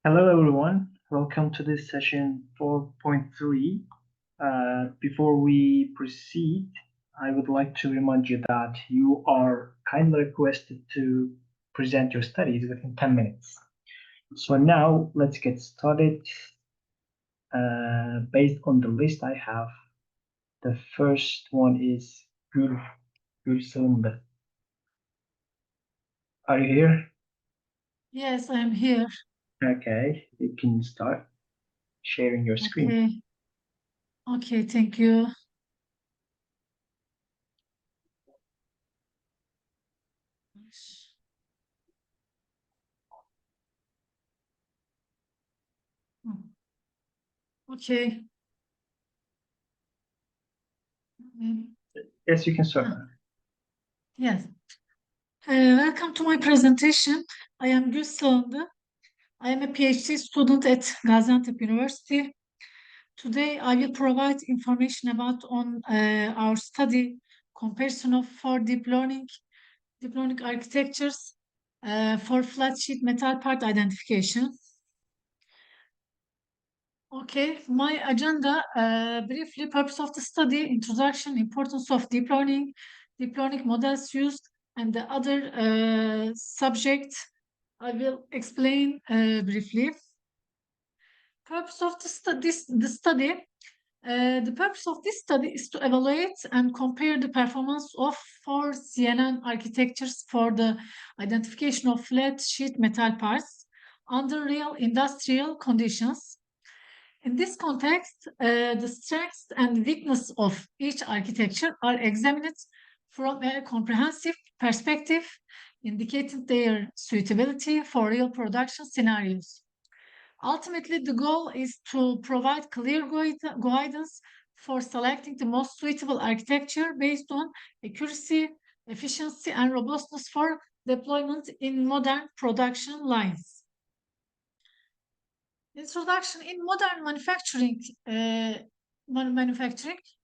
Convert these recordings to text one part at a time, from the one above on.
Hello, everyone. Welcome to this session 4.3. Before we proceed, I would like to remind you that you are kindly requested to present your studies within 10 minutes. So now let's get started. Based on the list I have, the first one is Gül Sığındı. Are you here? Yes, I'm here. Okay, you can start sharing your screen. Okay. Okay, thank you. Okay. Yes, you can start. Yes. Welcome to my presentation. I am Gül Sığındı. I am a PhD student at Gaziantep University. Today, I will provide information about our study comparison of four deep learning architectures for flat sheet metal part identification. Okay, my agenda, briefly, purpose of the study, introduction, importance of deep learning models used, and the other subjects I will explain briefly. Purpose of the study, the purpose of this study is to evaluate and compare the performance of four CNN architectures for the identification of flat sheet metal parts under real industrial conditions. In this context, the strengths and weaknesses of each architecture are examined from a comprehensive perspective, indicating their suitability for real production scenarios. Ultimately, the goal is to provide clear guidance for selecting the most suitable architecture based on accuracy, efficiency, and robustness for deployment in modern production lines. Introduction in modern manufacturing.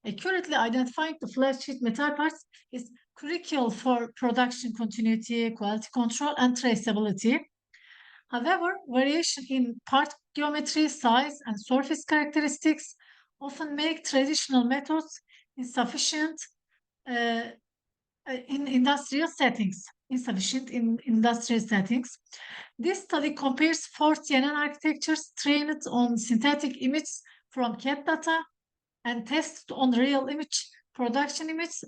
Accurately identifying the flat sheet metal parts is critical for production continuity, quality control, and traceability. However, variation in part geometry, size, and surface characteristics often make traditional methods insufficient in industrial settings. This study compares four CNN architectures trained on synthetic images from CAD data and tested on real production images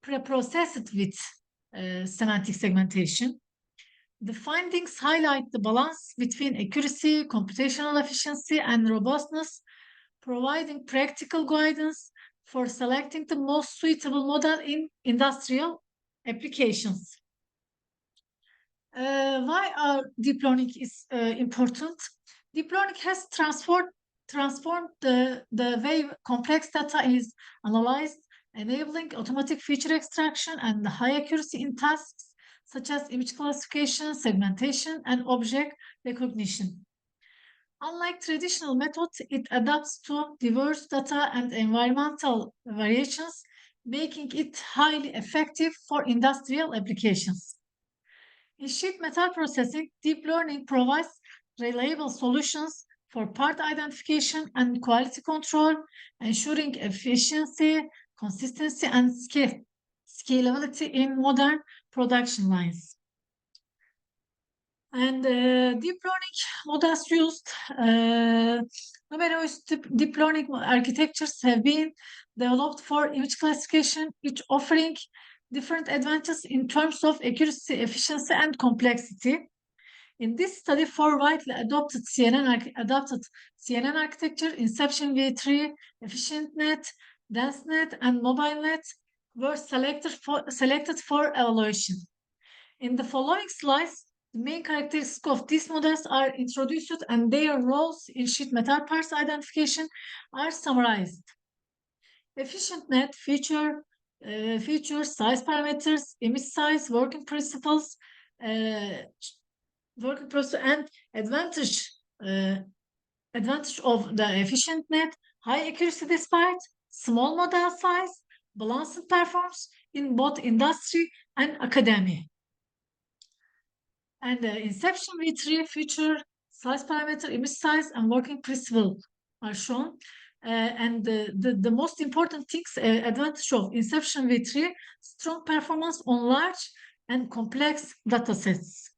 pre-processed with semantic segmentation. The findings highlight the balance between accuracy, computational efficiency, and robustness, providing practical guidance for selecting the most suitable model in industrial applications. Why deep learning is important? Deep learning has transformed the way complex data is analyzed, enabling automatic feature extraction and high accuracy in tasks such as image classification, segmentation, and object recognition. Unlike traditional methods, it adapts to diverse data and environmental variations, making it highly effective for industrial applications. In sheet metal processing, deep learning provides reliable solutions for part identification and quality control, ensuring efficiency, consistency, and scalability in modern production lines. And deep learning models used, numerous deep learning architectures have been developed for image classification, each offering different advantages in terms of accuracy, efficiency, and complexity. In this study, four widely adopted CNN architecture, Inception V3, EfficientNet, DenseNet, and MobileNet were selected for evaluation. In the following slides, the main characteristics of these models are introduced and their roles in sheet metal parts identification are summarized. EfficientNet features size parameters, image size, working principles, and advantage of the EfficientNet, high accuracy despite small model size, balanced performance in both industry and academia. And inception V3 feature size parameter, image size, and working principle are shown. And the most important things, advantage of inception V3, strong performance on large and complex data sets.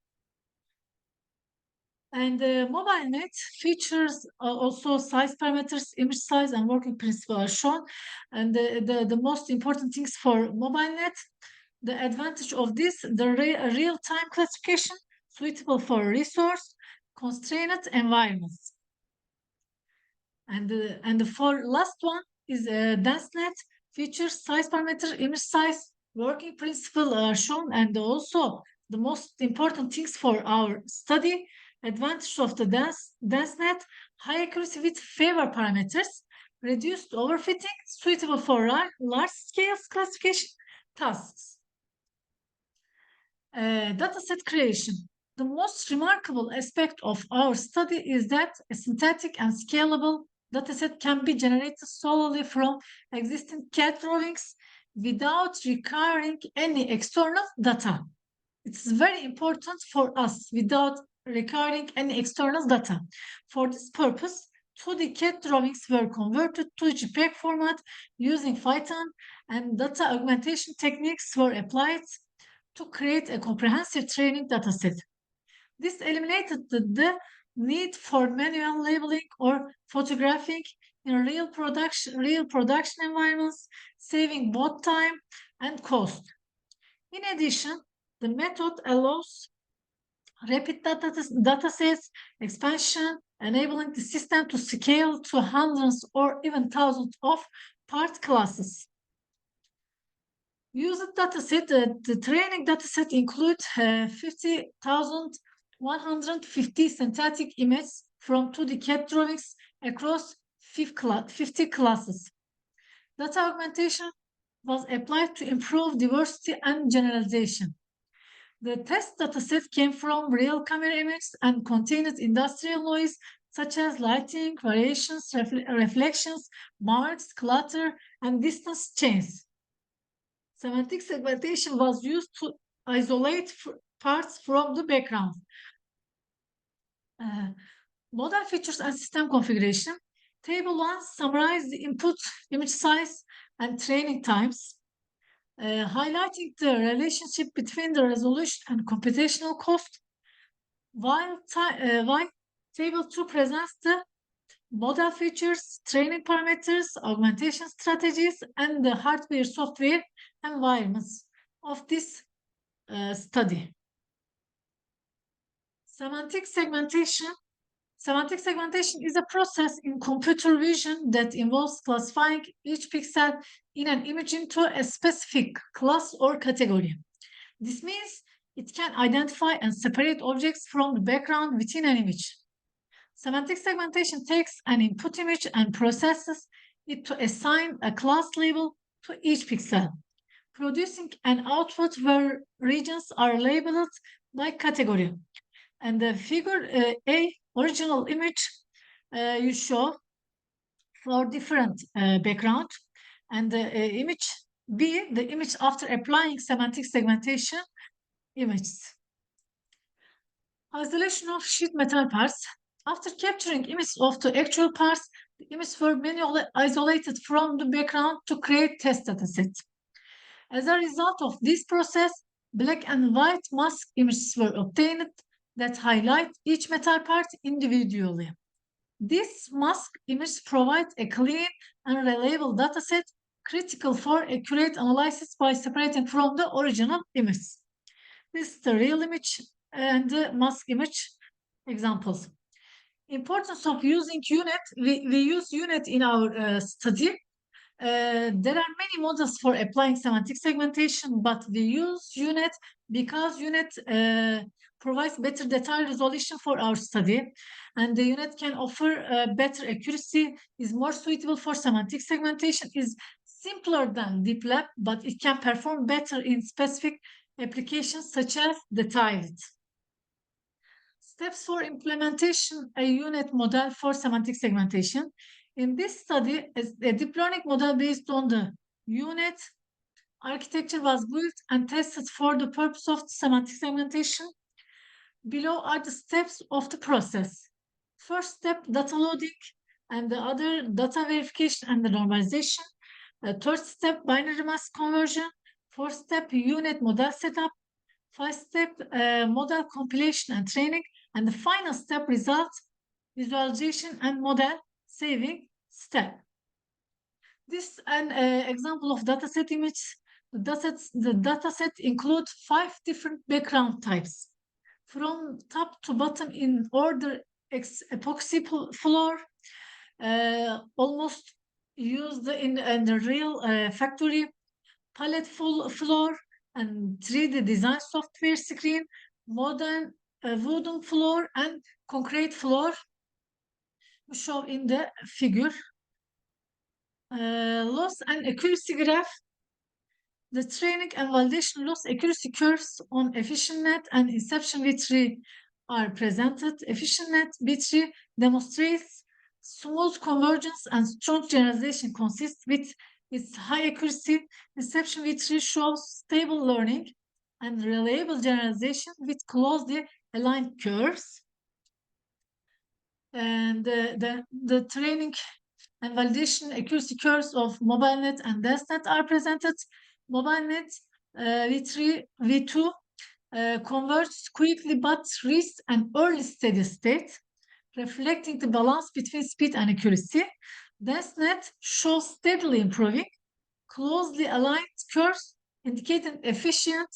And MobileNet features also size parameters, image size, and working principle are shown. And the most important things for MobileNet, the advantage of this, the real-time classification suitable for resource constrained environments. And for last one is DenseNet features size parameter, image size, working principle are shown, and also the most important things for our study, advantage of the DenseNet, high accuracy with favor parameters, reduced overfitting, suitable for large scale classification tasks. Dataset creation. The most remarkable aspect of our study is that a synthetic and scalable dataset can be generated solely from existing CAD drawings without requiring any external data. It's very important for us without requiring any external data. For this purpose, 2D CAD drawings were converted to JPEG format using Python, and data augmentation techniques were applied to create a comprehensive training dataset. This eliminated the need for manual labeling or photographing in real production environments, saving both time and cost. In addition, the method allows rapid datasets expansion, enabling the system to scale to hundreds or even thousands of part classes. Used dataset, the training dataset includes 50,150 synthetic images from 2D CAD drawings across 50 classes. Data augmentation was applied to improve diversity and generalization. The test dataset came from real camera images and contained industrial noise such as lighting, variations, reflections, marks, clutter, and distance change. Semantic segmentation was used to isolate parts from the background. Model features and system configuration. Table 1 summarizes the input, image size, and training times, highlighting the relationship between the resolution and computational cost, while Table 2 presents the model features, training parameters, augmentation strategies, and the hardware-software environments of this study. Semantic segmentation. Semantic segmentation is a process in computer vision that involves classifying each pixel in an image into a specific class or category. This means it can identify and separate objects from the background within an image. Semantic segmentation takes an input image and processes it to assign a class label to each pixel, producing an output where regions are labeled by category. And the figure A, original image, you show for different background, and the image B, the image after applying semantic segmentation images. Isolation of sheet metal parts. After capturing images of the actual parts, the images were manually isolated from the background to create test datasets. As a result of this process, black and white mask images were obtained that highlight each metal part individually. This mask image provides a clean and reliable dataset critical for accurate analysis by separating from the original image. This is the real image and the mask image examples. Importance of using UNet. We use UNet in our study. There are many models for applying semantic segmentation, but we use UNet because UNet provides better data resolution for our study, and the UNet can offer better accuracy, is more suitable for semantic segmentation, is simpler than deep lab, but it can perform better in specific applications such as the tiled. Steps for implementation a UNet model for semantic segmentation. In this study, a deep learning model based on the UNet architecture was built and tested for the purpose of semantic segmentation. Below are the steps of the process. First step, data loading, and the other data verification and the normalization. Third step, binary mask conversion. Fourth step, unit model setup. Fifth step, model compilation and training. And the final step, result visualization and model saving step. This is an example of dataset image. The dataset include 5 different background types. From top to bottom in order, epoxy floor, almost used in the real factory, palette floor, and 3D design software screen, modern wooden floor, and concrete floor shown in the figure. Loss and accuracy graph. The training and validation loss accuracy curves on EfficientNet and Inception V3 are presented. EfficientNet V3 demonstrates smooth convergence and strong generalization consist with its high accuracy. Inception V3 shows stable learning and reliable generalization with closely aligned curves. And the training and validation accuracy curves of MobileNet and DensNet are presented. MobileNet V3, V2 converges quickly but reaches an early steady state, reflecting the balance between speed and accuracy. DensNet shows steadily improving, closely aligned curves indicating efficient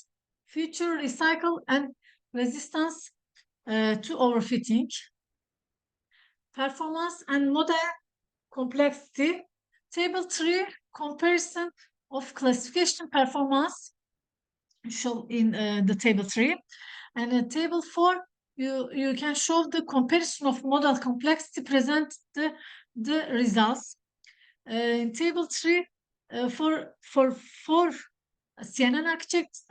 future recycle and resistance to overfitting. Performance and model complexity. Table 3, comparison of classification performance shown in the table 3. And in table 4, you can show the comparison of model complexity, present the results. In table 3, for CNN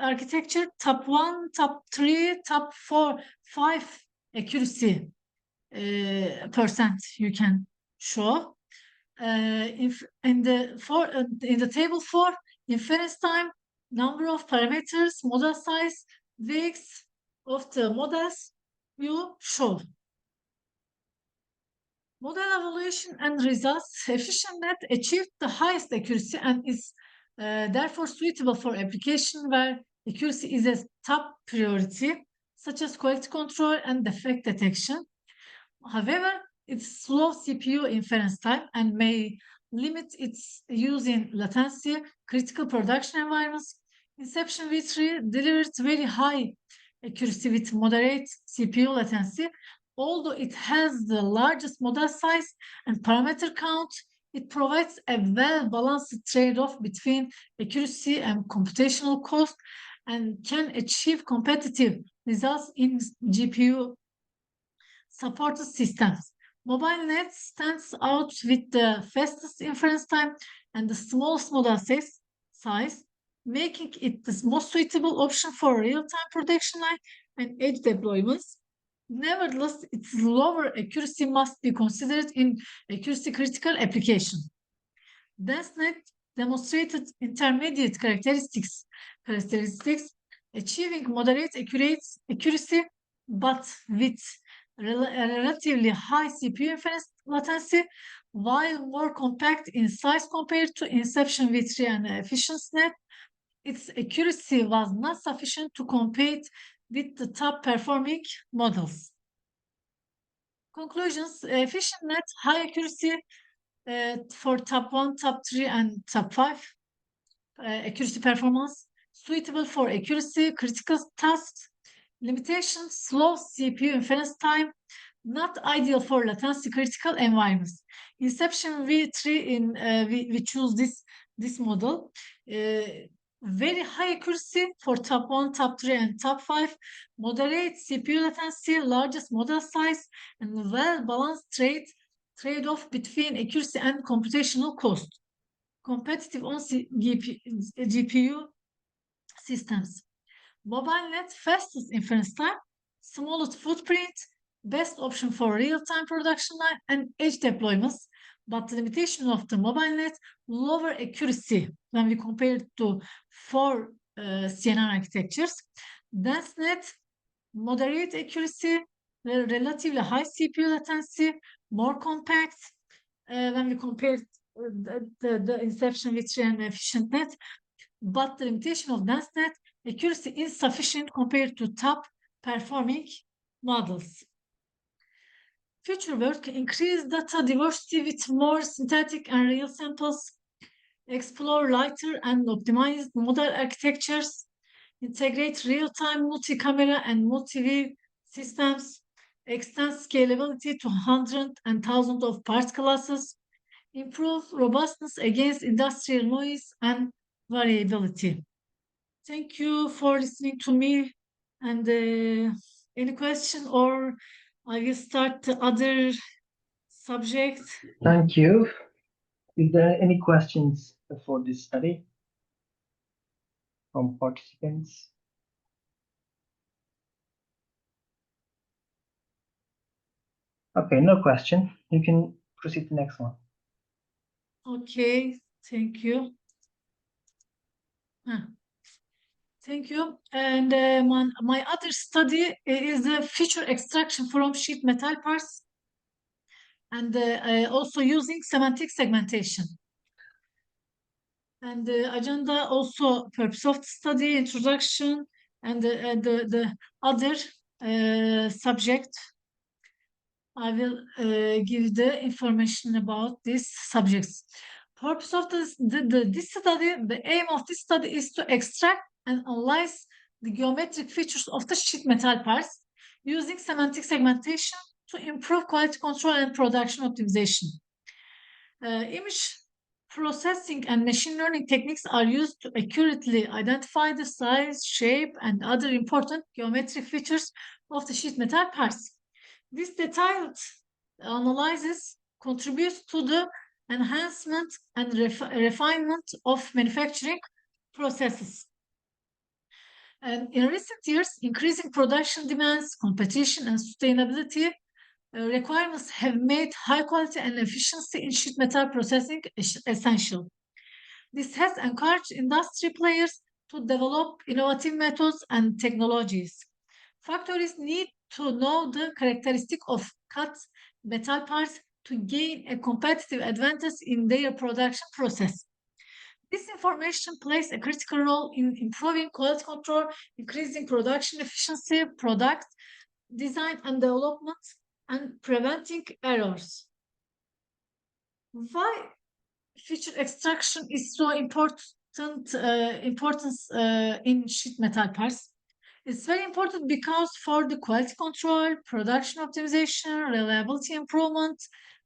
architecture, top 1, top 3, top 4, 5 accuracy percent you can show. If in the table 4, inference time, number of parameters, model size, weights of the models you show. Model evaluation and results. EfficientNet achieved the highest accuracy and is therefore suitable for application where accuracy is a top priority, such as quality control and defect detection. However, its slow CPU inference time and may limit its use in latency critical production environments. Inception V3 delivers very high accuracy with moderate CPU latency. Although it has the largest model size and parameter count, it provides a well-balanced trade-off between accuracy and computational cost and can achieve competitive results in GPU supported systems. MobileNet stands out with the fastest inference time and the smallest model size, making it the most suitable option for real-time production line and edge deployments. Nevertheless, its lower accuracy must be considered in accuracy critical application. DensNet demonstrated intermediate characteristics, achieving moderate accuracy, but with relatively high CPU inference latency, while more compact in size compared to Inception V3 and EfficientNet. Its accuracy was not sufficient to compete with the top performing models. Conclusions. EfficientNet high accuracy for top 1, top 3, and top 5 accuracy performance, suitable for accuracy critical tasks. Limitations: slow CPU inference time, not ideal for latency critical environments. Inception V3 we choose this model. Very high accuracy for top 1, top 3, and top 5, moderate CPU latency, largest model size, and well-balanced trade-off between accuracy and computational cost. Competitive on GPU systems. MobileNet fastest inference time, smallest footprint, best option for real-time production line and edge deployments, but the limitation of the MobileNet, lower accuracy when we compare it to 4 CNN architectures. DensNet moderate accuracy, relatively high CPU latency, more compact when we compare the inception with an efficient net, but the limitation of dense net, accuracy insufficient compared to top performing models. Future work: increase data diversity with more synthetic and real samples, explore lighter and optimized model architectures, integrate real-time multi-camera and multi-view systems, extend scalability to hundreds and thousands of part classes, improve robustness against industrial noise and variability. Thank you for listening to me. And any question, or I will start the other subject? Thank you. Is there any questions for this study from participants? Okay, no question. You can proceed to the next one. Okay, thank you. Thank you. And my other study is the feature extraction from sheet metal parts, and also using semantic segmentation. And the agenda also purpose of the study, introduction, and the other subject. I will give the information about these subjects. Purpose of this study, the aim of this study is to extract and analyze the geometric features of the sheet metal parts using semantic segmentation to improve quality control and production optimization. Image processing and machine learning techniques are used to accurately identify the size, shape, and other important geometric features of the sheet metal parts. This detailed analysis contributes to the enhancement and refinement of manufacturing processes. And in recent years, increasing production demands, competition, and sustainability requirements have made high quality and efficiency in sheet metal processing essential. This has encouraged industry players to develop innovative methods and technologies. Factories need to know the characteristic of cut metal parts to gain a competitive advantage in their production process. This information plays a critical role in improving quality control, increasing production efficiency, product design and development, and preventing errors. Why feature extraction is so important in sheet metal parts? It's very important because for the quality control, production optimization, reliability improvement,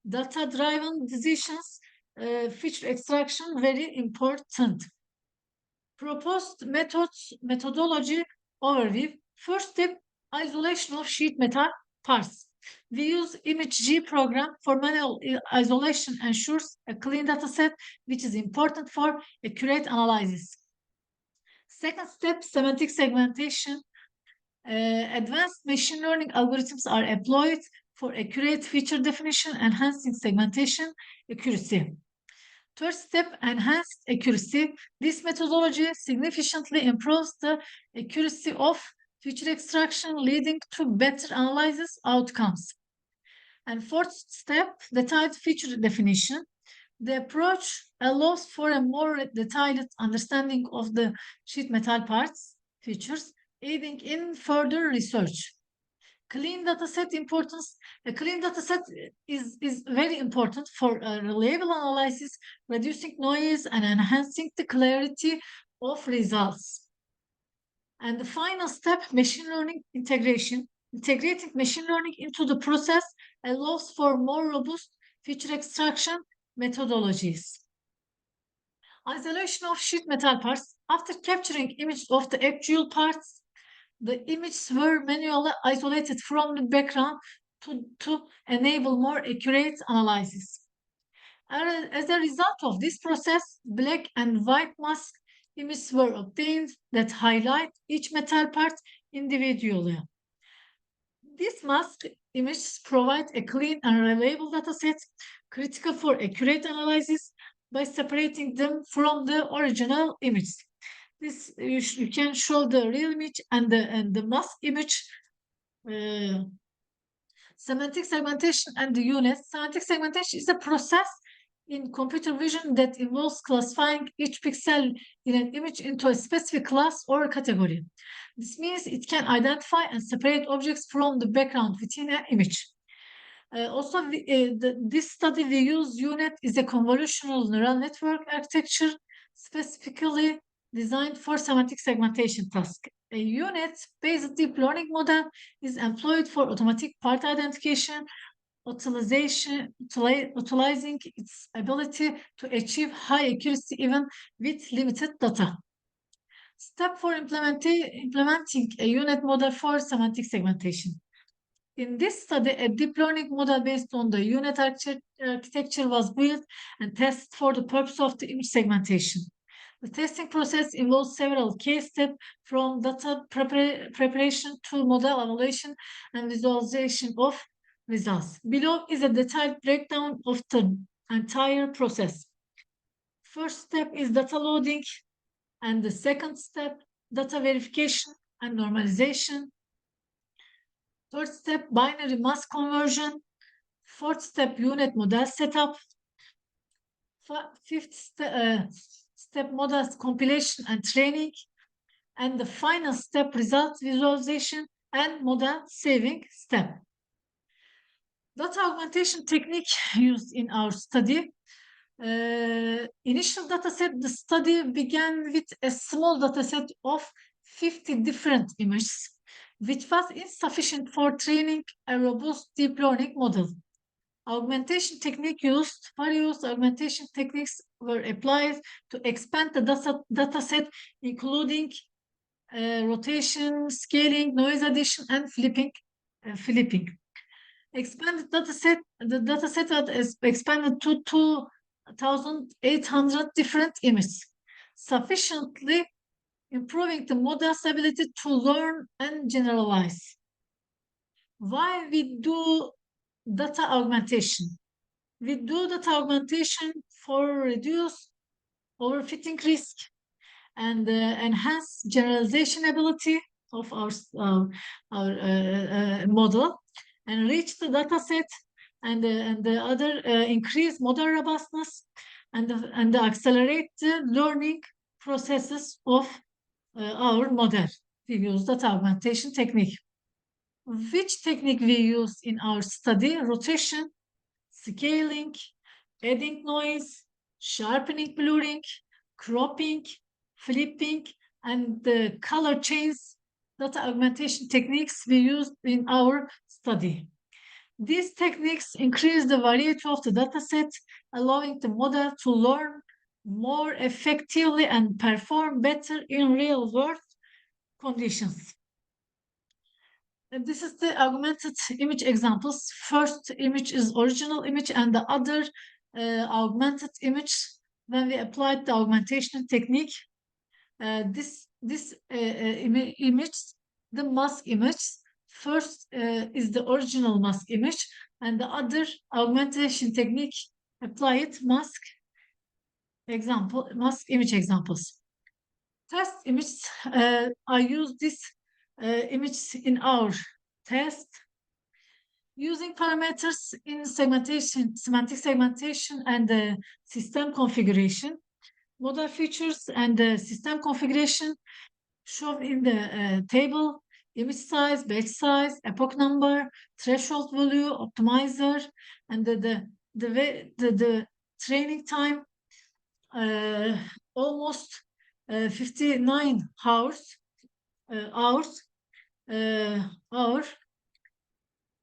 data-driven decisions, feature extraction very important. Proposed methodology overview. First step, isolation of sheet metal parts. We use ImageG program for manual isolation, ensures a clean data set, which is important for accurate analysis. Second step, semantic segmentation. Advanced machine learning algorithms are employed for accurate feature definition, enhancing segmentation accuracy. Third step, enhanced accuracy. This methodology significantly improves the accuracy of feature extraction, leading to better analysis outcomes. And fourth step, detailed feature definition. The approach allows for a more detailed understanding of the sheet metal parts features, aiding in further research. Clean dataset importance. A clean dataset is very important for reliable analysis, reducing noise and enhancing the clarity of results. And the final step, machine learning integration. Integrating machine learning into the process allows for more robust feature extraction methodologies. Isolation of sheet metal parts. After capturing images of the actual parts, the images were manually isolated from the background to enable more accurate analysis. As a result of this process, black and white mask images were obtained that highlight each metal part individually. These mask images provide a clean and reliable dataset critical for accurate analysis by separating them from the original image. This you can show the real image and the mask image semantic segmentation and the units. Semantic segmentation is a process in computer vision that involves classifying each pixel in an image into a specific class or category. This means it can identify and separate objects from the background within an image. This study we use UNet is a convolutional neural network architecture specifically designed for semantic segmentation task. A UNet-based deep learning model is employed for automatic part identification, utilizing its ability to achieve high accuracy even with limited data. Step for implementing a UNet model for semantic segmentation. In this study, a deep learning model based on the UNet architecture was built and tested for the purpose of the image segmentation. The testing process involves several case steps from data preparation to model evaluation and visualization of results. Below is a detailed breakdown of the entire process. First step is data loading, and the second step, data verification and normalization. Third step, binary mask conversion. Fourth step, UNet model setup. Fifth step, models compilation and training. And the final step, result visualization and model saving step. Data augmentation technique used in our study. Initial dataset, the study began with a small dataset of 50 different images, which was insufficient for training a robust deep learning model. Augmentation technique used, various augmentation techniques were applied to expand the dataset, including rotation, scaling, noise addition, and flipping. Expanded dataset, the dataset was expanded to 2,800 different images, sufficiently improving the model's ability to learn and generalize. Why we do data augmentation? We do data augmentation for reduce overfitting risk and enhance generalization ability of our model, and reach the dataset and the other increase model robustness and accelerate the learning processes of our model. We use data augmentation technique. Which technique we use in our study? Rotation, scaling, adding noise, sharpening, blurring, cropping, flipping, and the color change data augmentation techniques we used in our study. These techniques increase the variety of the dataset, allowing the model to learn more effectively and perform better in real-world conditions. And this is the augmented image examples. First image is original image, and the other augmented image when we applied the augmentation technique. This image, the mask image, first is the original mask image, and the other augmentation technique applied mask image examples. Test image, I use this image in our test using parameters in semantic segmentation and system configuration. Model features and system configuration shown in the table: image size, batch size, epoch number, threshold value, optimizer, and the training time, almost 59 hours.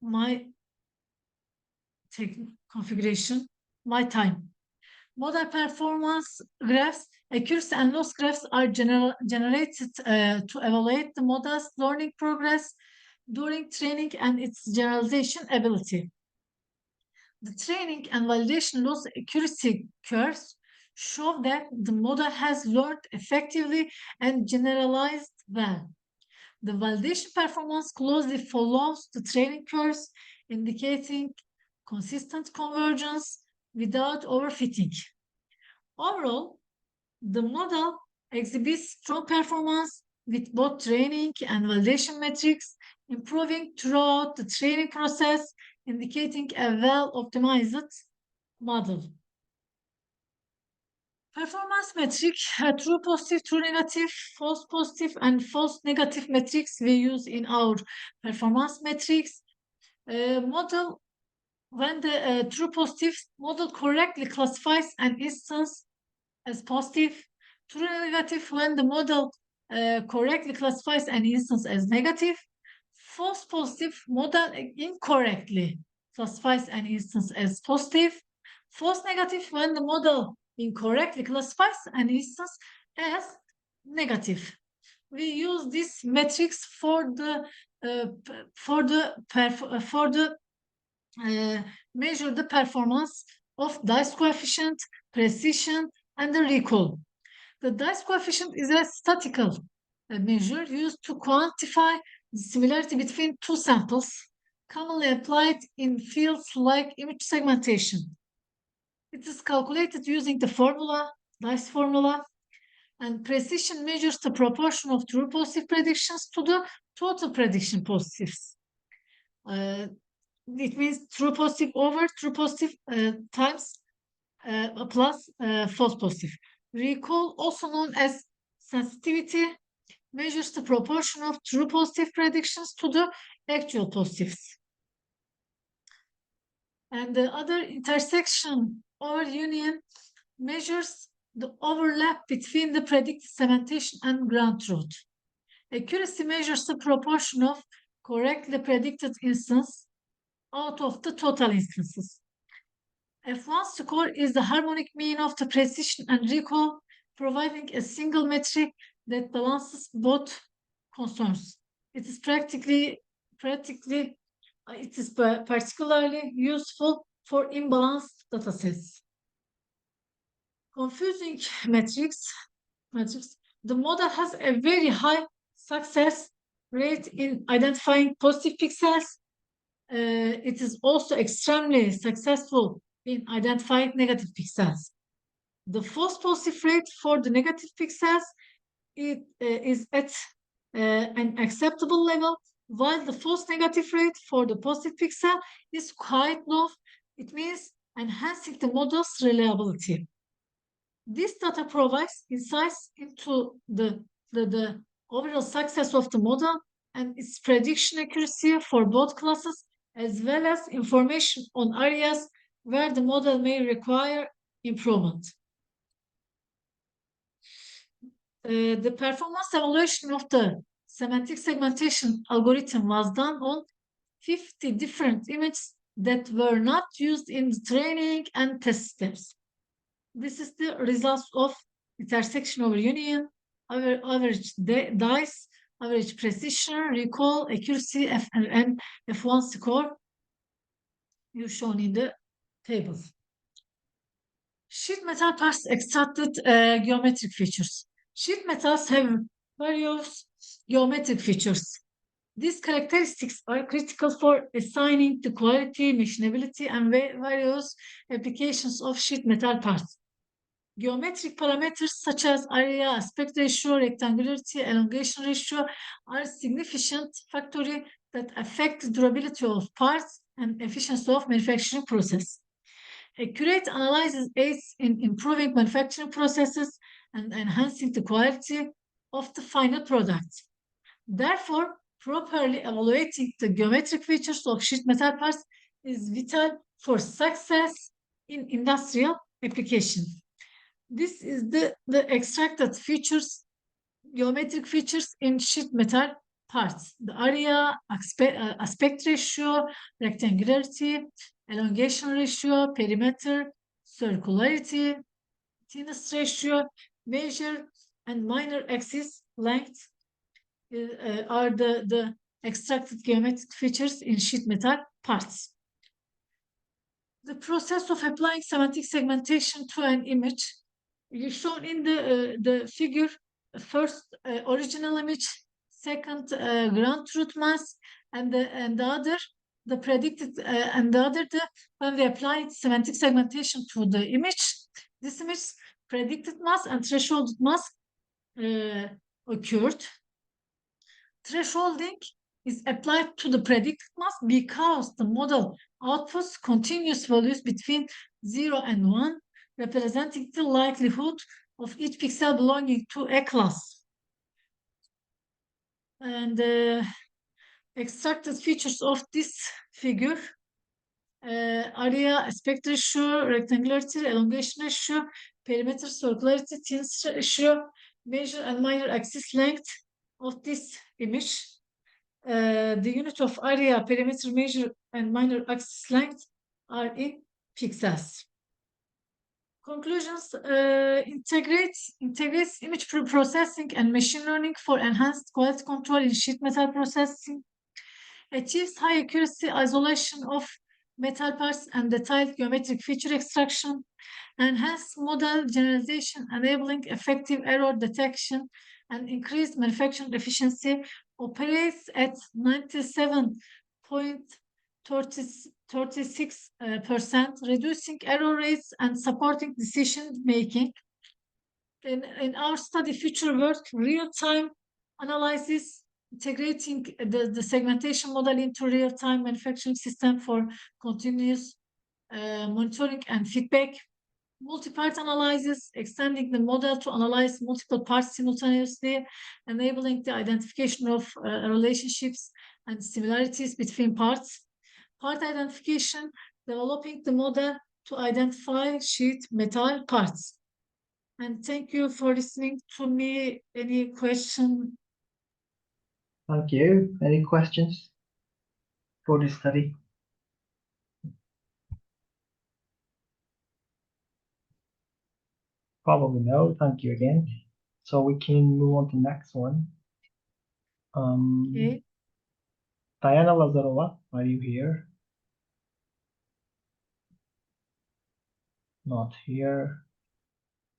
My configuration, my time. Model performance graphs, accuracy and loss graphs are generated to evaluate the model's learning progress during training and its generalization ability. The training and validation loss accuracy curves show that the model has learned effectively and generalized well. The validation performance closely follows the training curves, indicating consistent convergence without overfitting. Overall, the model exhibits strong performance with both training and validation metrics improving throughout the training process, indicating a well-optimized model. Performance metric, true positive, true negative, false positive, and false negative metrics we use in our performance metrics. Model, when the true positive model correctly classifies an instance as positive, true negative when the model correctly classifies an instance as negative, false positive model incorrectly classifies an instance as positive, false negative when the model incorrectly classifies an instance as negative. We use these metrics for the measure the performance of dice coefficient, precision, and the recall. The dice coefficient is a statistical measure used to quantify the similarity between two samples, commonly applied in fields like image segmentation. It is calculated using the formula, dice formula, and precision measures the proportion of true positive predictions to the total prediction positives. It means true positive over true positive times plus false positive. Recall, also known as sensitivity, measures the proportion of true positive predictions to the actual positives. And the other intersection or union measures the overlap between the predicted segmentation and ground truth. Accuracy measures the proportion of correctly predicted instance out of the total instances. F1 score is the harmonic mean of the precision and recall, providing a single metric that balances both concerns. It is particularly useful for imbalanced datasets. Confusing metrics. The model has a very high success rate in identifying positive pixels. It is also extremely successful in identifying negative pixels. The false positive rate for the negative pixels is at an acceptable level, while the false negative rate for the positive pixel is quite low. It means enhancing the model's reliability. This data provides insights into the overall success of the model and its prediction accuracy for both classes, as well as information on areas where the model may require improvement. The performance evaluation of the semantic segmentation algorithm was done on 50 different images that were not used in the training and test steps. This is the results of intersection over union, average dice, average precision, recall, accuracy, and F1 score, you shown in the tables. Sheet metal parts extracted geometric features. Sheet metals have various geometric features. These characteristics are critical for assigning the quality, machinability, and various applications of sheet metal parts. Geometric parameters such as area, aspect ratio, rectangularity, elongation ratio are significant factors that affect the durability of parts and efficiency of manufacturing process. Accurate analysis aids in improving manufacturing processes and enhancing the quality of the final product. Therefore, properly evaluating the geometric features of sheet metal parts is vital for success in industrial application. This is the extracted features, geometric features in sheet metal parts. The area, aspect ratio, rectangularity, elongation ratio, perimeter, circularity, thickness ratio, major and minor axis length are the extracted geometric features in sheet metal parts. The process of applying semantic segmentation to an image is shown in the figure. First, original image, second, ground truth mask, and the other, the predicted, and the other, when we apply semantic segmentation to the image, this image predicted mask and threshold mask occurred. Thresholding is applied to the predicted mass because the model outputs continuous values between 0 and 1, representing the likelihood of each pixel belonging to a class. And extracted features of this figure: area, aspect ratio, rectangularity, elongation ratio, perimeter, circularity, thinness ratio, major and minor axis length of this image. The unit of area, perimeter, major and minor axis length are in pixels. Conclusions: integrates image processing and machine learning for enhanced quality control in sheet metal processing, achieves high accuracy isolation of metal parts and detailed geometric feature extraction, enhanced model generalization enabling effective error detection and increased manufacturing efficiency, operates at 97.36%, reducing error rates and supporting decision making. In our study future work, real-time analysis, integrating the segmentation model into real-time manufacturing system for continuous monitoring and feedback, multi-part analysis, extending the model to analyze multiple parts simultaneously, enabling the identification of relationships and similarities between parts, part identification, developing the model to identify sheet metal parts. And thank you for listening to me. Any question? Thank you. Any questions for this study? Probably no. Thank you again. So we can move on to the next one. Okay. Diana Lazarova, are you here? Not here.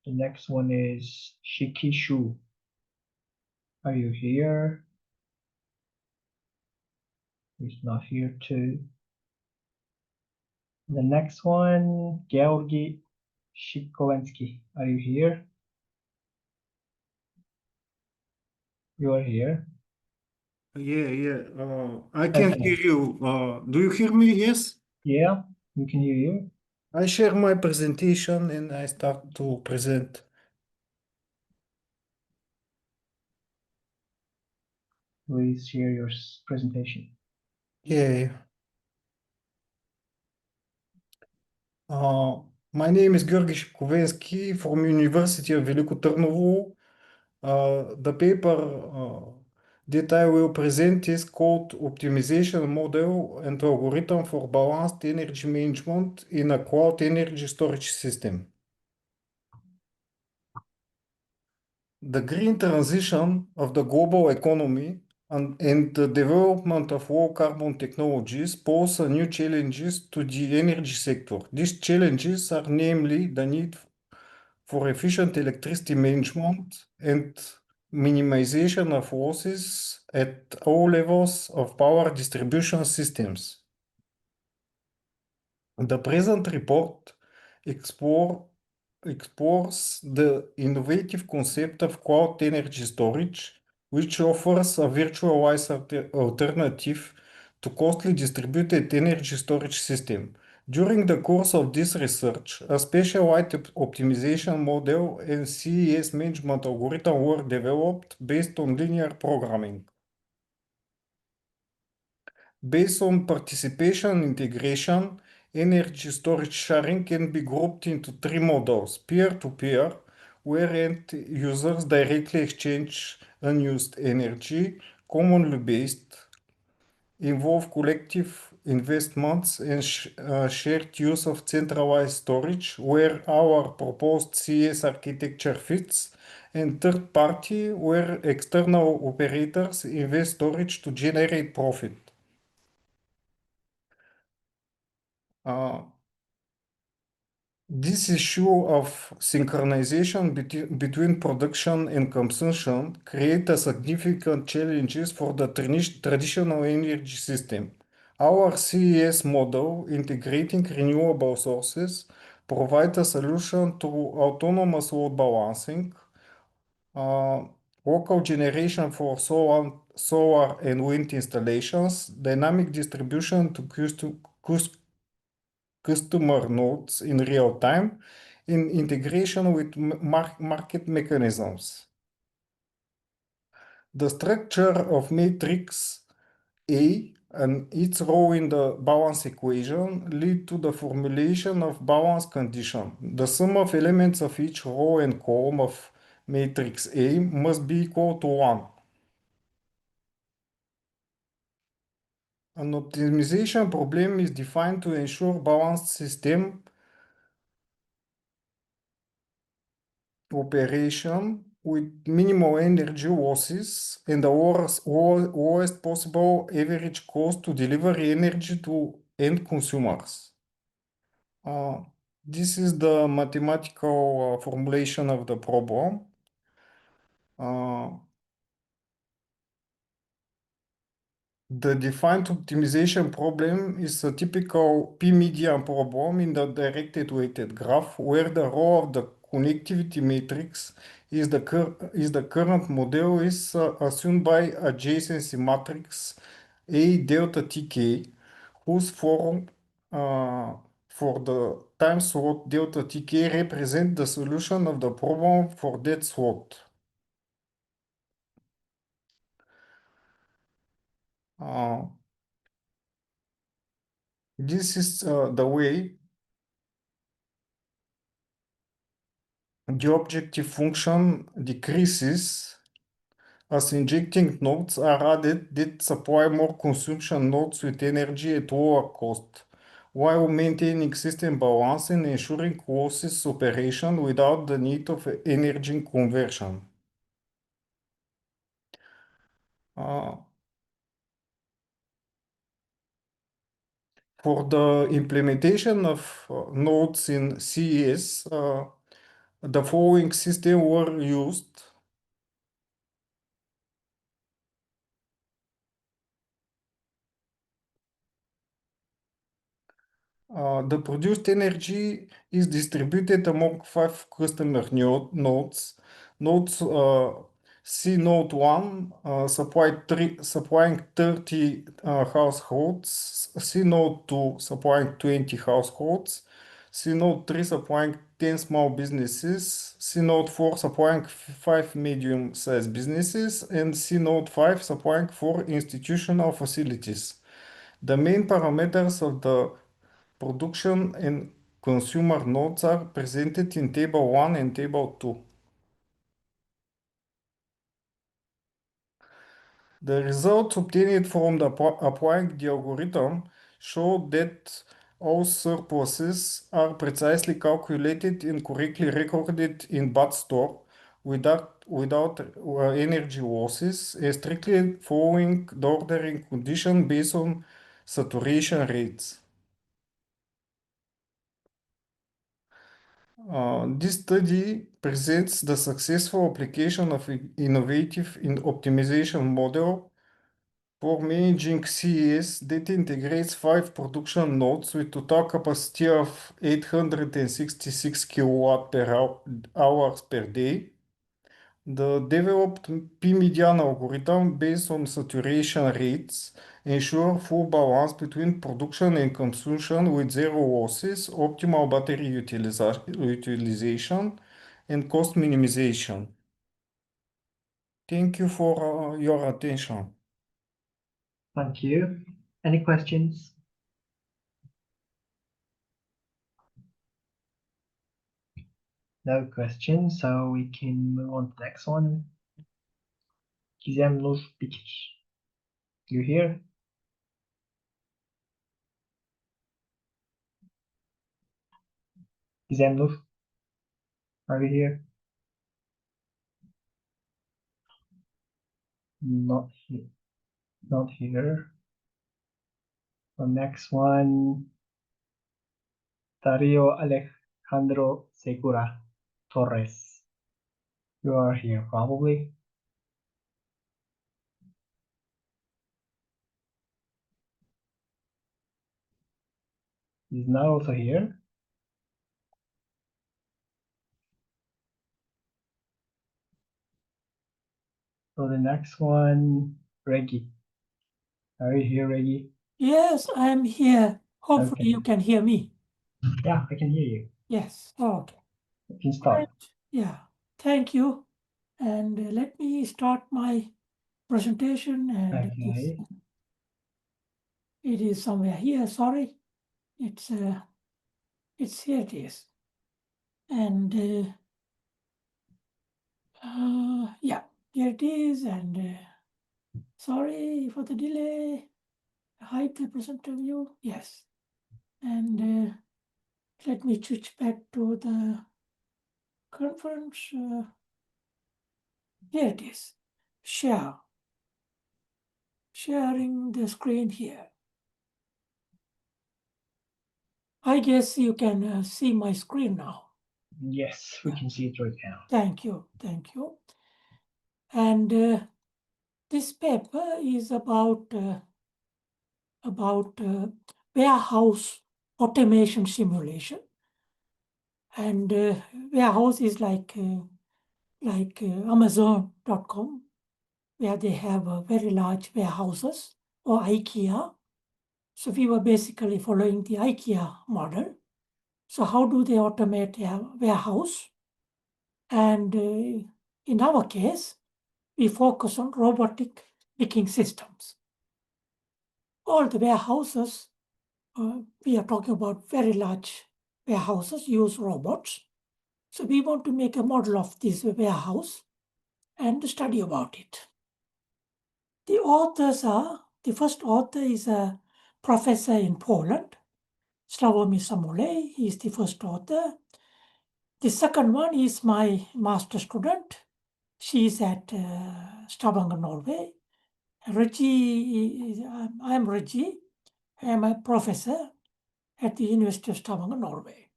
The next one is Shikishu. Are you here? He's not here too. The next one, Georgi Shikowensky. Are you here? You are here. Yeah. I can Okay. hear you. Do you hear me? Yes. Yeah, we can hear you. I share my presentation and I start to present. Please share your presentation. Yeah. My name is Georgi Shkovensky from University of Veliko Tarnovo. The paper that I will present is called Optimization Model and Algorithm for Balanced Energy Management in a Cloud Energy Storage System. The green transition of the global economy and the development of low carbon technologies pose new challenges to the energy sector. These challenges are namely the need for efficient electricity management and minimization of losses at all levels of power distribution systems. The present report explores the innovative concept of cloud energy storage, which offers a virtualized alternative to costly distributed energy storage system. During the course of this research, a specialized optimization model and CES management algorithm were developed based on linear programming. Based on participation integration, energy storage sharing can be grouped into three models: peer-to-peer, where end users directly exchange unused energy, commonly based, involve collective investments and shared use of centralized storage, where our proposed CS architecture fits, and third party, where external operators invest storage to generate profit. This issue of synchronization between production and consumption creates significant challenges for the traditional energy system. Our CES model, integrating renewable sources, provides a solution to autonomous load balancing, local generation for solar and wind installations, dynamic distribution to customer nodes in real time, in integration with market mechanisms. The structure of matrix A and its role in the balance equation lead to the formulation of balance condition. The sum of elements of each row and column of matrix A must be equal to 1. An optimization problem is defined to ensure balanced system operation with minimal energy losses and the lowest possible average cost to deliver energy to end consumers. This is the mathematical formulation of the problem. The defined optimization problem is a typical p-median problem in the directed weighted graph, where the rho of the connectivity matrix is the current model is assumed by adjacency matrix A delta tk, whose form for the time slot delta tk represent the solution of the problem for that slot. This is the way the objective function decreases as injecting nodes are added that supply more consumption nodes with energy at lower cost, while maintaining system balance and ensuring lossless operation without the need of energy conversion. For the implementation of nodes in CES, the following system were used. The produced energy is distributed among 5 customer nodes. Nodes C node 1 supplying 30 households, C node 2 supplying 20 households, C node 3 supplying 10 small businesses, C node 4 supplying 5 medium-sized businesses, and C node 5 supplying 4 institutional facilities. The main parameters of the production and consumer nodes are presented in Table 1 and Table 2. The results obtained from applying the algorithm show that all surpluses are precisely calculated and correctly recorded in BAT store without energy losses, strictly following the ordering condition based on saturation rates. This study presents the successful application of innovative optimization model for managing CES that integrates 5 production nodes with total capacity of 866 kilowatt per hours per day. The developed p-median algorithm based on saturation rates ensure full balance between production and consumption with zero losses, optimal battery utilization, and cost minimization. Thank you for your attention. Thank you. Any questions? No questions, so we can move on to the next one. Gizem Nur Bikir. You here? Gizem Nur, are you here? Not here. Not here. The next one, Dario Alejandro Segura Torres. You are here probably. He's not also here. So the next one, Reggie. Are you here, Reggie? Yes, I'm here. Hopefully Okay. you can hear me. Yeah, I can hear you. Yes, okay. You can start. Right. Yeah, thank you. And let me start my presentation. And Okay. it is somewhere here. Sorry, it's here. It is. And yeah, here it is. And sorry for the delay. Hide the presenter view. Yes. And let me switch back to the conference. Here it is. Share. Sharing the screen here. I guess you can see my screen now. Yes, we can see it right now. Thank you. Thank you. And this paper is about warehouse automation simulation. And warehouse is like Amazon.com, where they have very large warehouses, or IKEA. So we were basically following the IKEA model. So how do they automate a warehouse? And in our case, we focus on robotic picking systems. All the warehouses, we are talking about very large warehouses, use robots. So we want to make a model of this warehouse and study about it. The authors are, the first author is a professor in Poland, Sławomir Samole. He is the first author. The second one is my master student. She is at Stavanger, Norway. Reggie, I'm Reggie. I am a professor at the University of Stavanger, Norway.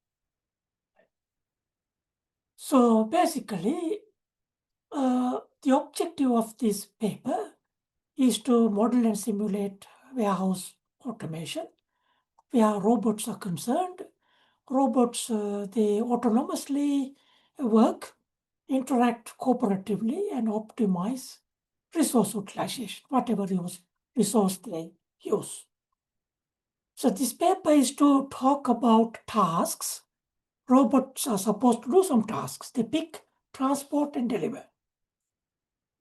So basically, the objective of this paper is to model and simulate warehouse automation where robots are concerned. Robots, they autonomously work, interact cooperatively, and optimize resource utilization, whatever resource they use. So this paper is to talk about tasks. Robots are supposed to do some tasks. They pick, transport, and deliver.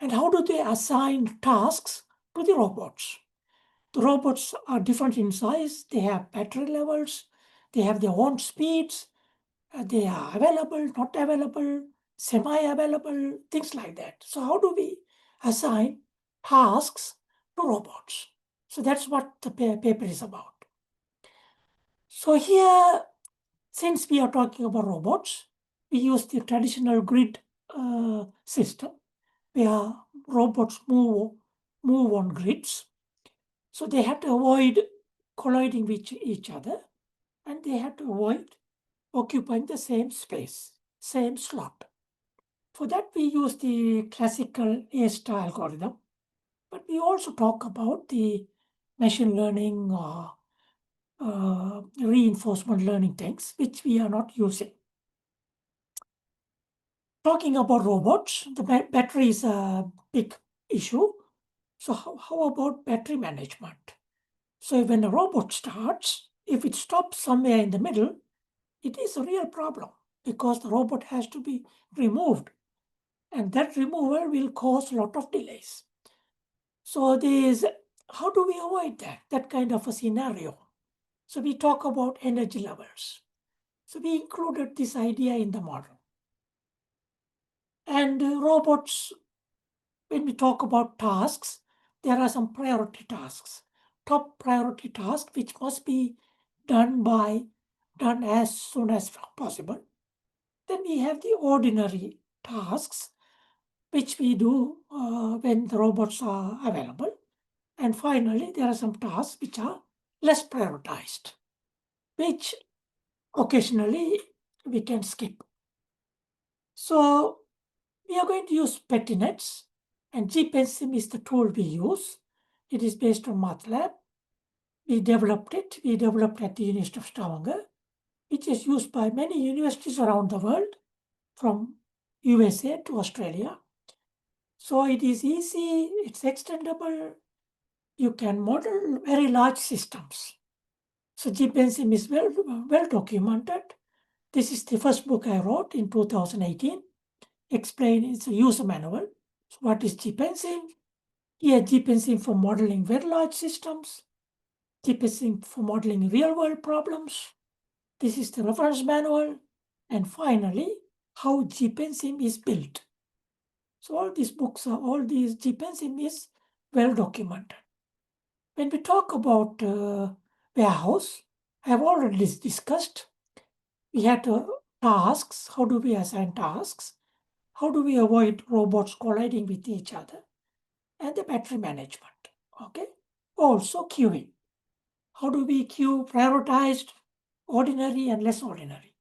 And how do they assign tasks to the robots? The robots are different in size. They have battery levels. They have their own speeds. They are available, not available, semi-available, things like that. So how do we assign tasks to robots? So that's what the paper is about. So here, since we are talking about robots, we use the traditional grid system where robots move on grids. So they have to avoid colliding with each other, and they have to avoid occupying the same space, same slot. For that, we use the classical A-star algorithm, but we also talk about the machine learning or reinforcement learning things, which we are not using. Talking about robots, the battery is a big issue. So how about battery management? So when a robot starts, if it stops somewhere in the middle, it is a real problem because the robot has to be removed, and that removal will cause a lot of delays. So how do we avoid that kind of a scenario? So we talk about energy levels. So we included this idea in the model. And robots, when we talk about tasks, there are some priority tasks. Top priority tasks which must be done as soon as possible. Then we have the ordinary tasks which we do when the robots are available. And finally, there are some tasks which are less prioritized, which occasionally we can skip. So we are going to use PettiNets, and GPensim is the tool we use. It is based on MATLAB. We developed it. We developed at the University of Stavanger, which is used by many universities around the world, from USA to Australia. So it is easy, it's extendable. You can model very large systems. So GPNSIM is well documented. This is the first book I wrote in 2018. It's a user manual. So what is GPNSIM? Here, GPNSIM for modeling very large systems. GPNSIM for modeling real-world problems. This is the reference manual. And finally, how GPNSIM is built. So all these GPNSIM is well documented. When we talk about warehouse, I have already discussed. We had tasks. How do we assign tasks? How do we avoid robots colliding with each other? And the battery management. Okay. Also queuing. How do we queue prioritized, ordinary, and less ordinary?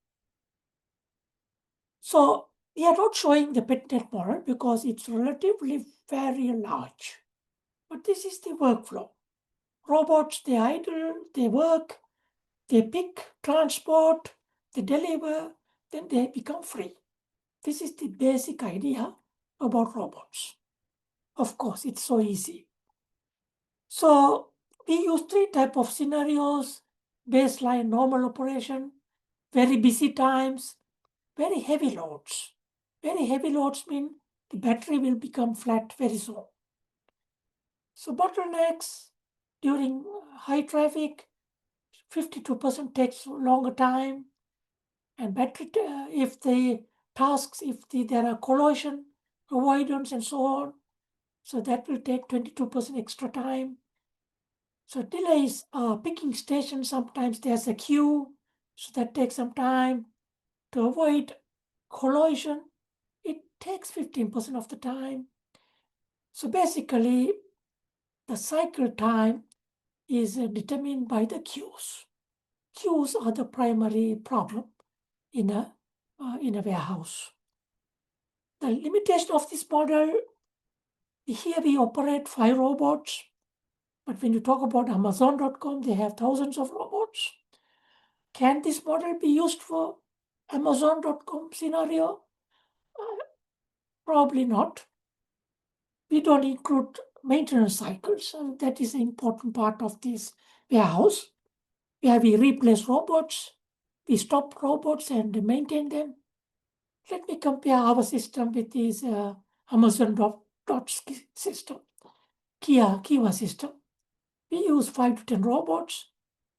So we are not showing the PetNet model because it's relatively very large. But this is the workflow. Robots, they idle, they work, they pick, transport, they deliver, then they become free. This is the basic idea about robots. Of course, it's so easy. So we use 3 types of scenarios: baseline, normal operation, very busy times, very heavy loads. Very heavy loads mean the battery will become flat very soon. So bottlenecks during high traffic, 52% takes longer time. And battery, if there are collision avoidance and so on, so that will take 22% extra time. So delays, picking stations, sometimes there's a queue, so that takes some time. To avoid collision, it takes 15% of the time. So basically, the cycle time is determined by the queues. Queues are the primary problem in a warehouse. The limitation of this model, here we operate 5 robots, but when you talk about Amazon.com, they have thousands of robots. Can this model be used for Amazon.com scenario? Probably not. We don't include maintenance cycles, and that is an important part of this warehouse, where we replace robots, we stop robots and maintain them. Let me compare our system with this Amazon.com system, Kiva system. We use 5 to 10 robots.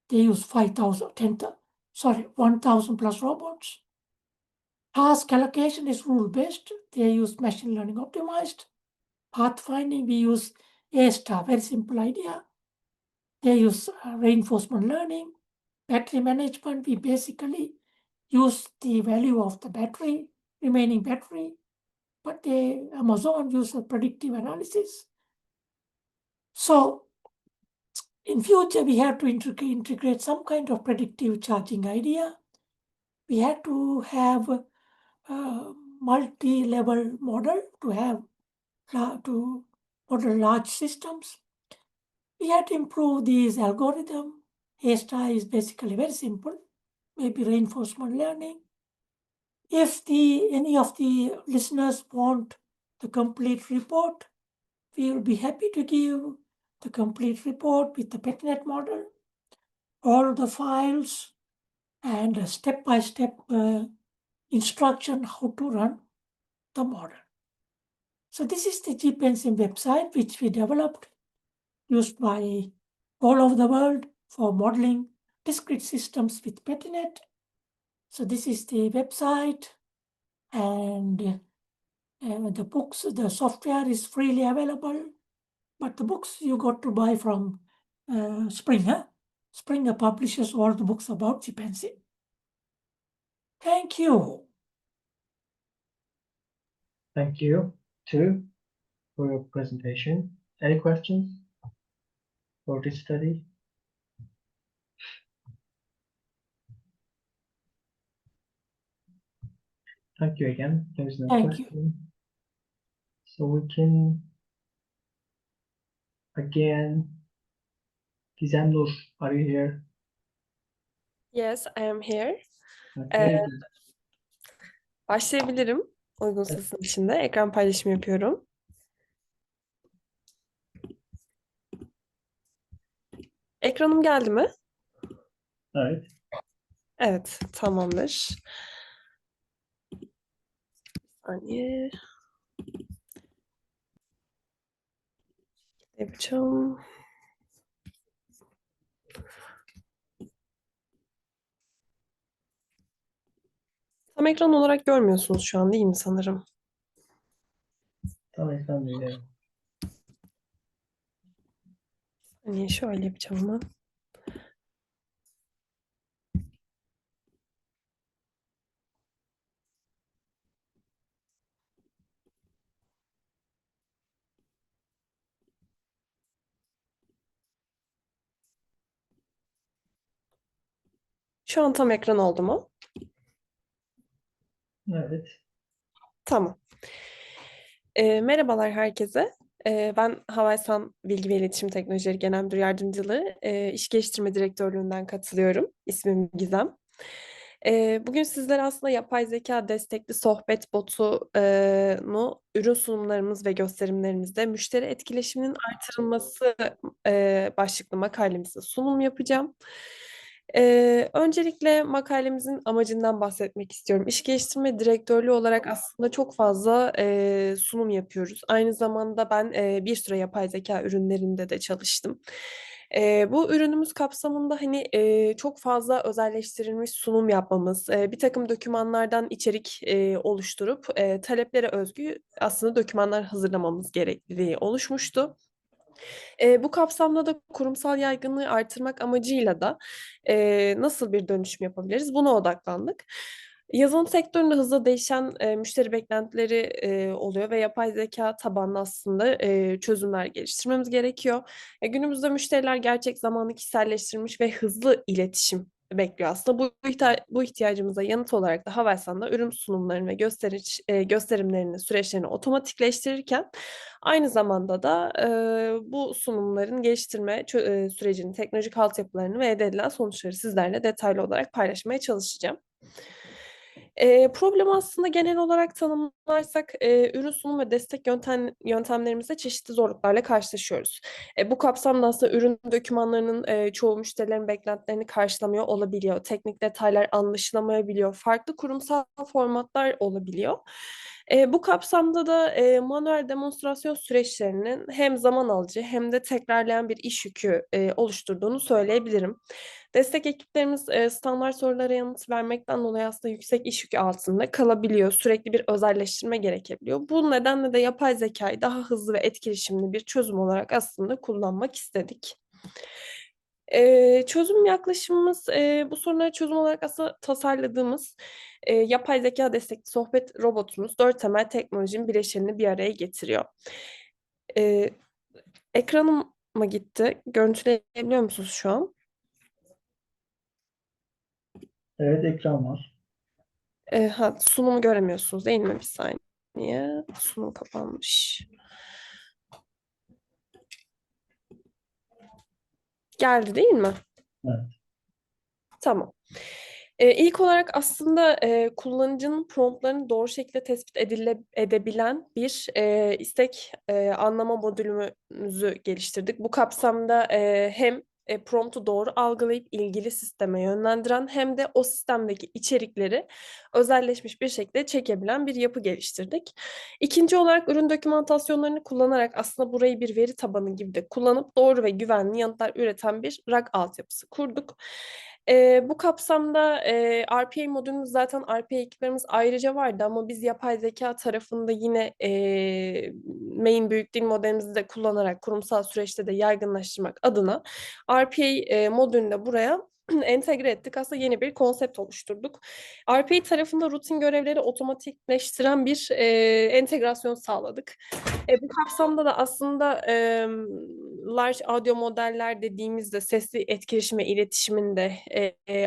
They use 1,000 plus robots. Task allocation is rule-based. They use machine learning optimized. Pathfinding, we use A-star, very simple idea. They use reinforcement learning. Battery management, we basically use the value of the battery, remaining battery, but Amazon uses predictive analysis. So in future, we have to integrate some kind of predictive charging idea. We had to have a multi-level model to model large systems. We had to improve these algorithms. A-star is basically very simple, maybe reinforcement learning. If any of the listeners want the complete report, we will be happy to give the complete report with the PetNet model, all the files, and a step-by-step instruction how to run the model. So this is the GPNSIM website which we developed, used by all over the world for modeling discrete systems with PetNet. So this is the website, and the books, the software is freely available, but the books you got to buy from Springer. Springer publishes all the books about GPNSIM. Thank you. Thank you, too, for your presentation. Any questions for this study? Thank you again. There is no Thank you. question. So we can again, Gizemnur, are you here? Yes, I am here. Okay. Başlayabilirim uygunsuzluğun içinde. Ekran paylaşımı yapıyorum. Ekranım geldi mi? Evet. Evet, tamamdır. Saniye. Yapacağım. Tam ekran olarak görmüyorsunuz şu an değil mi sanırım? Tam ekran değil. Evet. Hani şöyle yapacağım ben. Şu an tam ekran oldu mu? Evet. Tamam. Merhabalar herkese. Ben Havelsan Bilgi ve İletişim Teknolojileri Genel Müdür Yardımcılığı İş Geliştirme Direktörlüğü'nden katılıyorum. İsmim Gizem. Bugün sizlere aslında yapay zeka destekli sohbet botunu ürün sunumlarımız ve gösterimlerimizde müşteri etkileşiminin artırılması başlıklı makalemizde sunum yapacağım. Öncelikle makalemizin amacından bahsetmek istiyorum. İş geliştirme direktörlüğü olarak aslında çok fazla sunum yapıyoruz. Aynı zamanda ben bir süre yapay zeka ürünlerinde de çalıştım. Bu ürünümüz kapsamında hani çok fazla özelleştirilmiş sunum yapmamız, bir takım dokümanlardan içerik oluşturup taleplere özgü aslında dokümanlar hazırlamamız gerekliliği oluşmuştu. Bu kapsamda da kurumsal yaygınlığı artırmak amacıyla da nasıl bir dönüşüm yapabiliriz? Buna odaklandık. Yazılım sektöründe hızla değişen müşteri beklentileri oluyor ve yapay zeka tabanlı aslında çözümler geliştirmemiz gerekiyor. Günümüzde müşteriler gerçek zamanlı kişiselleştirilmiş ve hızlı iletişim bekliyor aslında. Bu ihtiyacımıza yanıt olarak da Havelsan'da ürün sunumlarını ve gösterimlerini, süreçlerini otomatikleştirirken aynı zamanda da bu sunumların sürecinin teknolojik altyapılarını ve elde edilen sonuçları sizlerle detaylı olarak paylaşmaya çalışacağım. Problemi aslında genel olarak tanımlarsak ürün sunum ve destek yöntemlerimizde çeşitli zorluklarla karşılaşıyoruz. Bu kapsamda aslında ürün dokümanlarının çoğu müşterilerin beklentilerini karşılamıyor olabiliyor. Teknik detaylar anlaşılamayabiliyor. Farklı kurumsal formatlar olabiliyor. Bu kapsamda da manuel demonstrasyon süreçlerinin hem zaman alıcı hem de tekrarlayan bir iş yükü oluşturduğunu söyleyebilirim. Destek ekiplerimiz standart sorulara yanıt vermekten dolayı aslında yüksek iş yükü altında kalabiliyor. Sürekli bir özelleştirme gerekebiliyor. Bu nedenle de yapay zekayı daha hızlı ve etkileşimli bir çözüm olarak aslında kullanmak istedik. Çözüm yaklaşımımız bu sorunlara çözüm olarak aslında tasarladığımız yapay zeka destekli sohbet robotumuz dört temel teknolojinin bileşenini bir araya getiriyor. Ee, Ekranım mı gitti? Görüntüleyebiliyor musunuz şu an? Evet, ekran var. Sunumu göremiyorsunuz değil mi? Bir saniye. Sunum kapanmış. Geldi değil mi? Evet. Tamam. İlk olarak aslında kullanıcının promptlarını doğru şekilde edebilen bir istek anlama modülümüzü geliştirdik. Bu kapsamda hem promptu doğru algılayıp ilgili sisteme yönlendiren hem de o sistemdeki içerikleri özelleşmiş bir şekilde çekebilen bir yapı geliştirdik. İkinci olarak ürün dokümantasyonlarını kullanarak aslında burayı bir veri tabanı gibi de kullanıp doğru ve güvenli yanıtlar üreten bir RAG altyapısı kurduk. Bu kapsamda RPA modülümüz zaten RPA ekiplerimiz ayrıca vardı ama biz yapay zeka tarafında yine main büyük dil modelimizi de kullanarak kurumsal süreçte de yaygınlaştırmak adına RPA modülünü de buraya entegre ettik. Aslında yeni bir konsept oluşturduk. RPA tarafında rutin görevleri otomatikleştiren bir entegrasyon sağladık. Bu kapsamda da aslında large audio modeller dediğimizde sesli etkileşim ve iletişiminde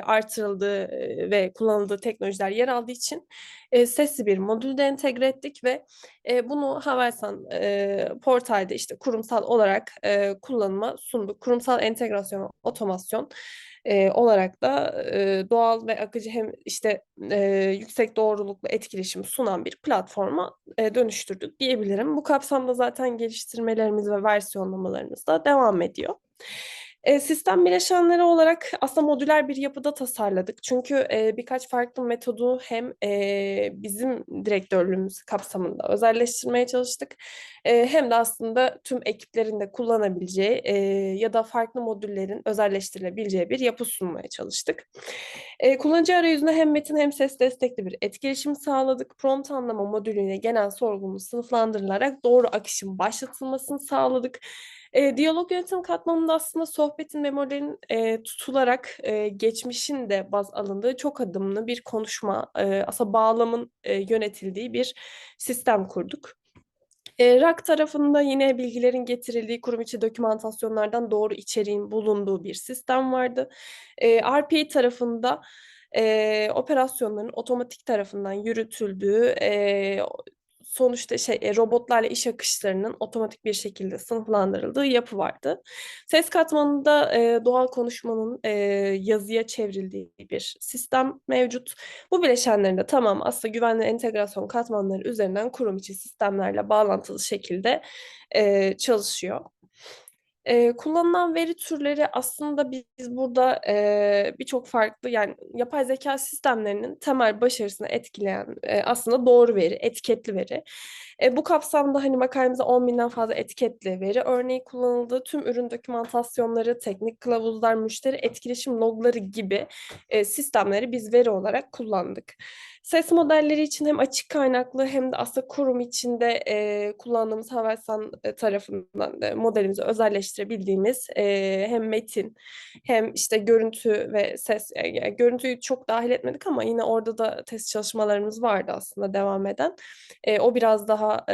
artırıldığı ve kullanıldığı teknolojiler yer aldığı için sesli bir modülde entegre ettik ve bunu Havelsan portalde işte kurumsal olarak kullanıma sunduk. Kurumsal entegrasyon ve otomasyon olarak da doğal ve akıcı hem işte yüksek doğruluklu etkileşim sunan bir platforma dönüştürdük diyebilirim. Bu kapsamda zaten geliştirmelerimiz ve versiyonlamalarımız da devam ediyor. Sistem bileşenleri olarak aslında modüler bir yapıda tasarladık. Çünkü birkaç farklı metodu hem bizim direktörlüğümüz kapsamında özelleştirmeye çalıştık. Hem de aslında tüm ekiplerin de kullanabileceği ya da farklı modüllerin özelleştirilebileceği bir yapı sunmaya çalıştık. Kullanıcı arayüzüne hem metin hem ses destekli bir etkileşim sağladık. Prompt anlama modülüyle genel sorgunun sınıflandırılarak doğru akışın başlatılmasını sağladık. Diyalog yönetim katmanında aslında sohbetin ve modelin tutularak geçmişin de baz alındığı çok adımlı bir konuşma, aslında bağlamın yönetildiği bir sistem kurduk. RAK tarafında yine bilgilerin getirildiği kurum içi dokümantasyonlardan doğru içeriğin bulunduğu bir sistem vardı. RPA tarafında operasyonların otomatik tarafından yürütüldüğü, sonuçta robotlarla iş akışlarının otomatik bir şekilde sınıflandırıldığı yapı vardı. Ses katmanında doğal konuşmanın yazıya çevrildiği bir sistem mevcut. Bu bileşenlerin de tamam aslında güvenli entegrasyon katmanları üzerinden kurum içi sistemlerle bağlantılı şekilde çalışıyor. Kullanılan veri türleri aslında biz burada birçok farklı yani yapay zeka sistemlerinin temel başarısını etkileyen aslında doğru veri, etiketli veri. Bu kapsamda hani makalemize 10 binden fazla etiketli veri örneği kullanıldı. Tüm ürün dokümantasyonları, teknik kılavuzlar, müşteri etkileşim logları gibi sistemleri biz veri olarak kullandık. Ses modelleri için hem açık kaynaklı hem de aslında kurum içinde kullandığımız Havelsan tarafından modelimizi özelleştirebildiğimiz hem metin hem işte görüntü ve ses, yani görüntüyü çok dahil etmedik ama yine orada da test çalışmalarımız vardı aslında devam eden. O biraz daha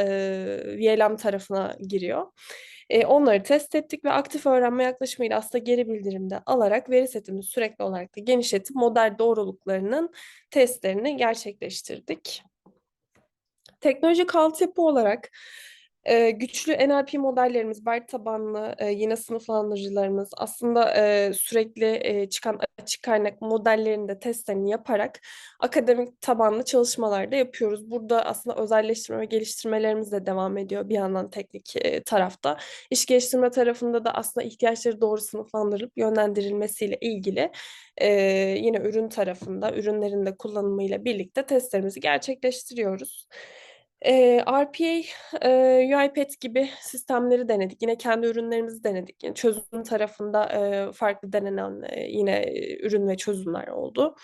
VLM tarafına giriyor. Onları test ettik ve aktif öğrenme yaklaşımıyla aslında geri bildirimde alarak veri setimizi sürekli olarak da genişletip model doğruluklarının testlerini gerçekleştirdik. Teknolojik altyapı olarak güçlü NLP modellerimiz, veri tabanlı yine sınıflandırıcılarımız aslında sürekli çıkan açık kaynak modellerinde testlerini yaparak akademik tabanlı çalışmalar da yapıyoruz. Burada aslında özelleştirme ve geliştirmelerimiz de devam ediyor bir yandan teknik tarafta. İş geliştirme tarafında da aslında ihtiyaçları doğru sınıflandırılıp yönlendirilmesiyle ilgili yine ürün tarafında, ürünlerin de kullanımıyla birlikte testlerimizi gerçekleştiriyoruz. RPA, UiPath gibi sistemleri denedik. Yine kendi ürünlerimizi denedik. Yani çözüm tarafında farklı denenen yine ürün ve çözümler oldu.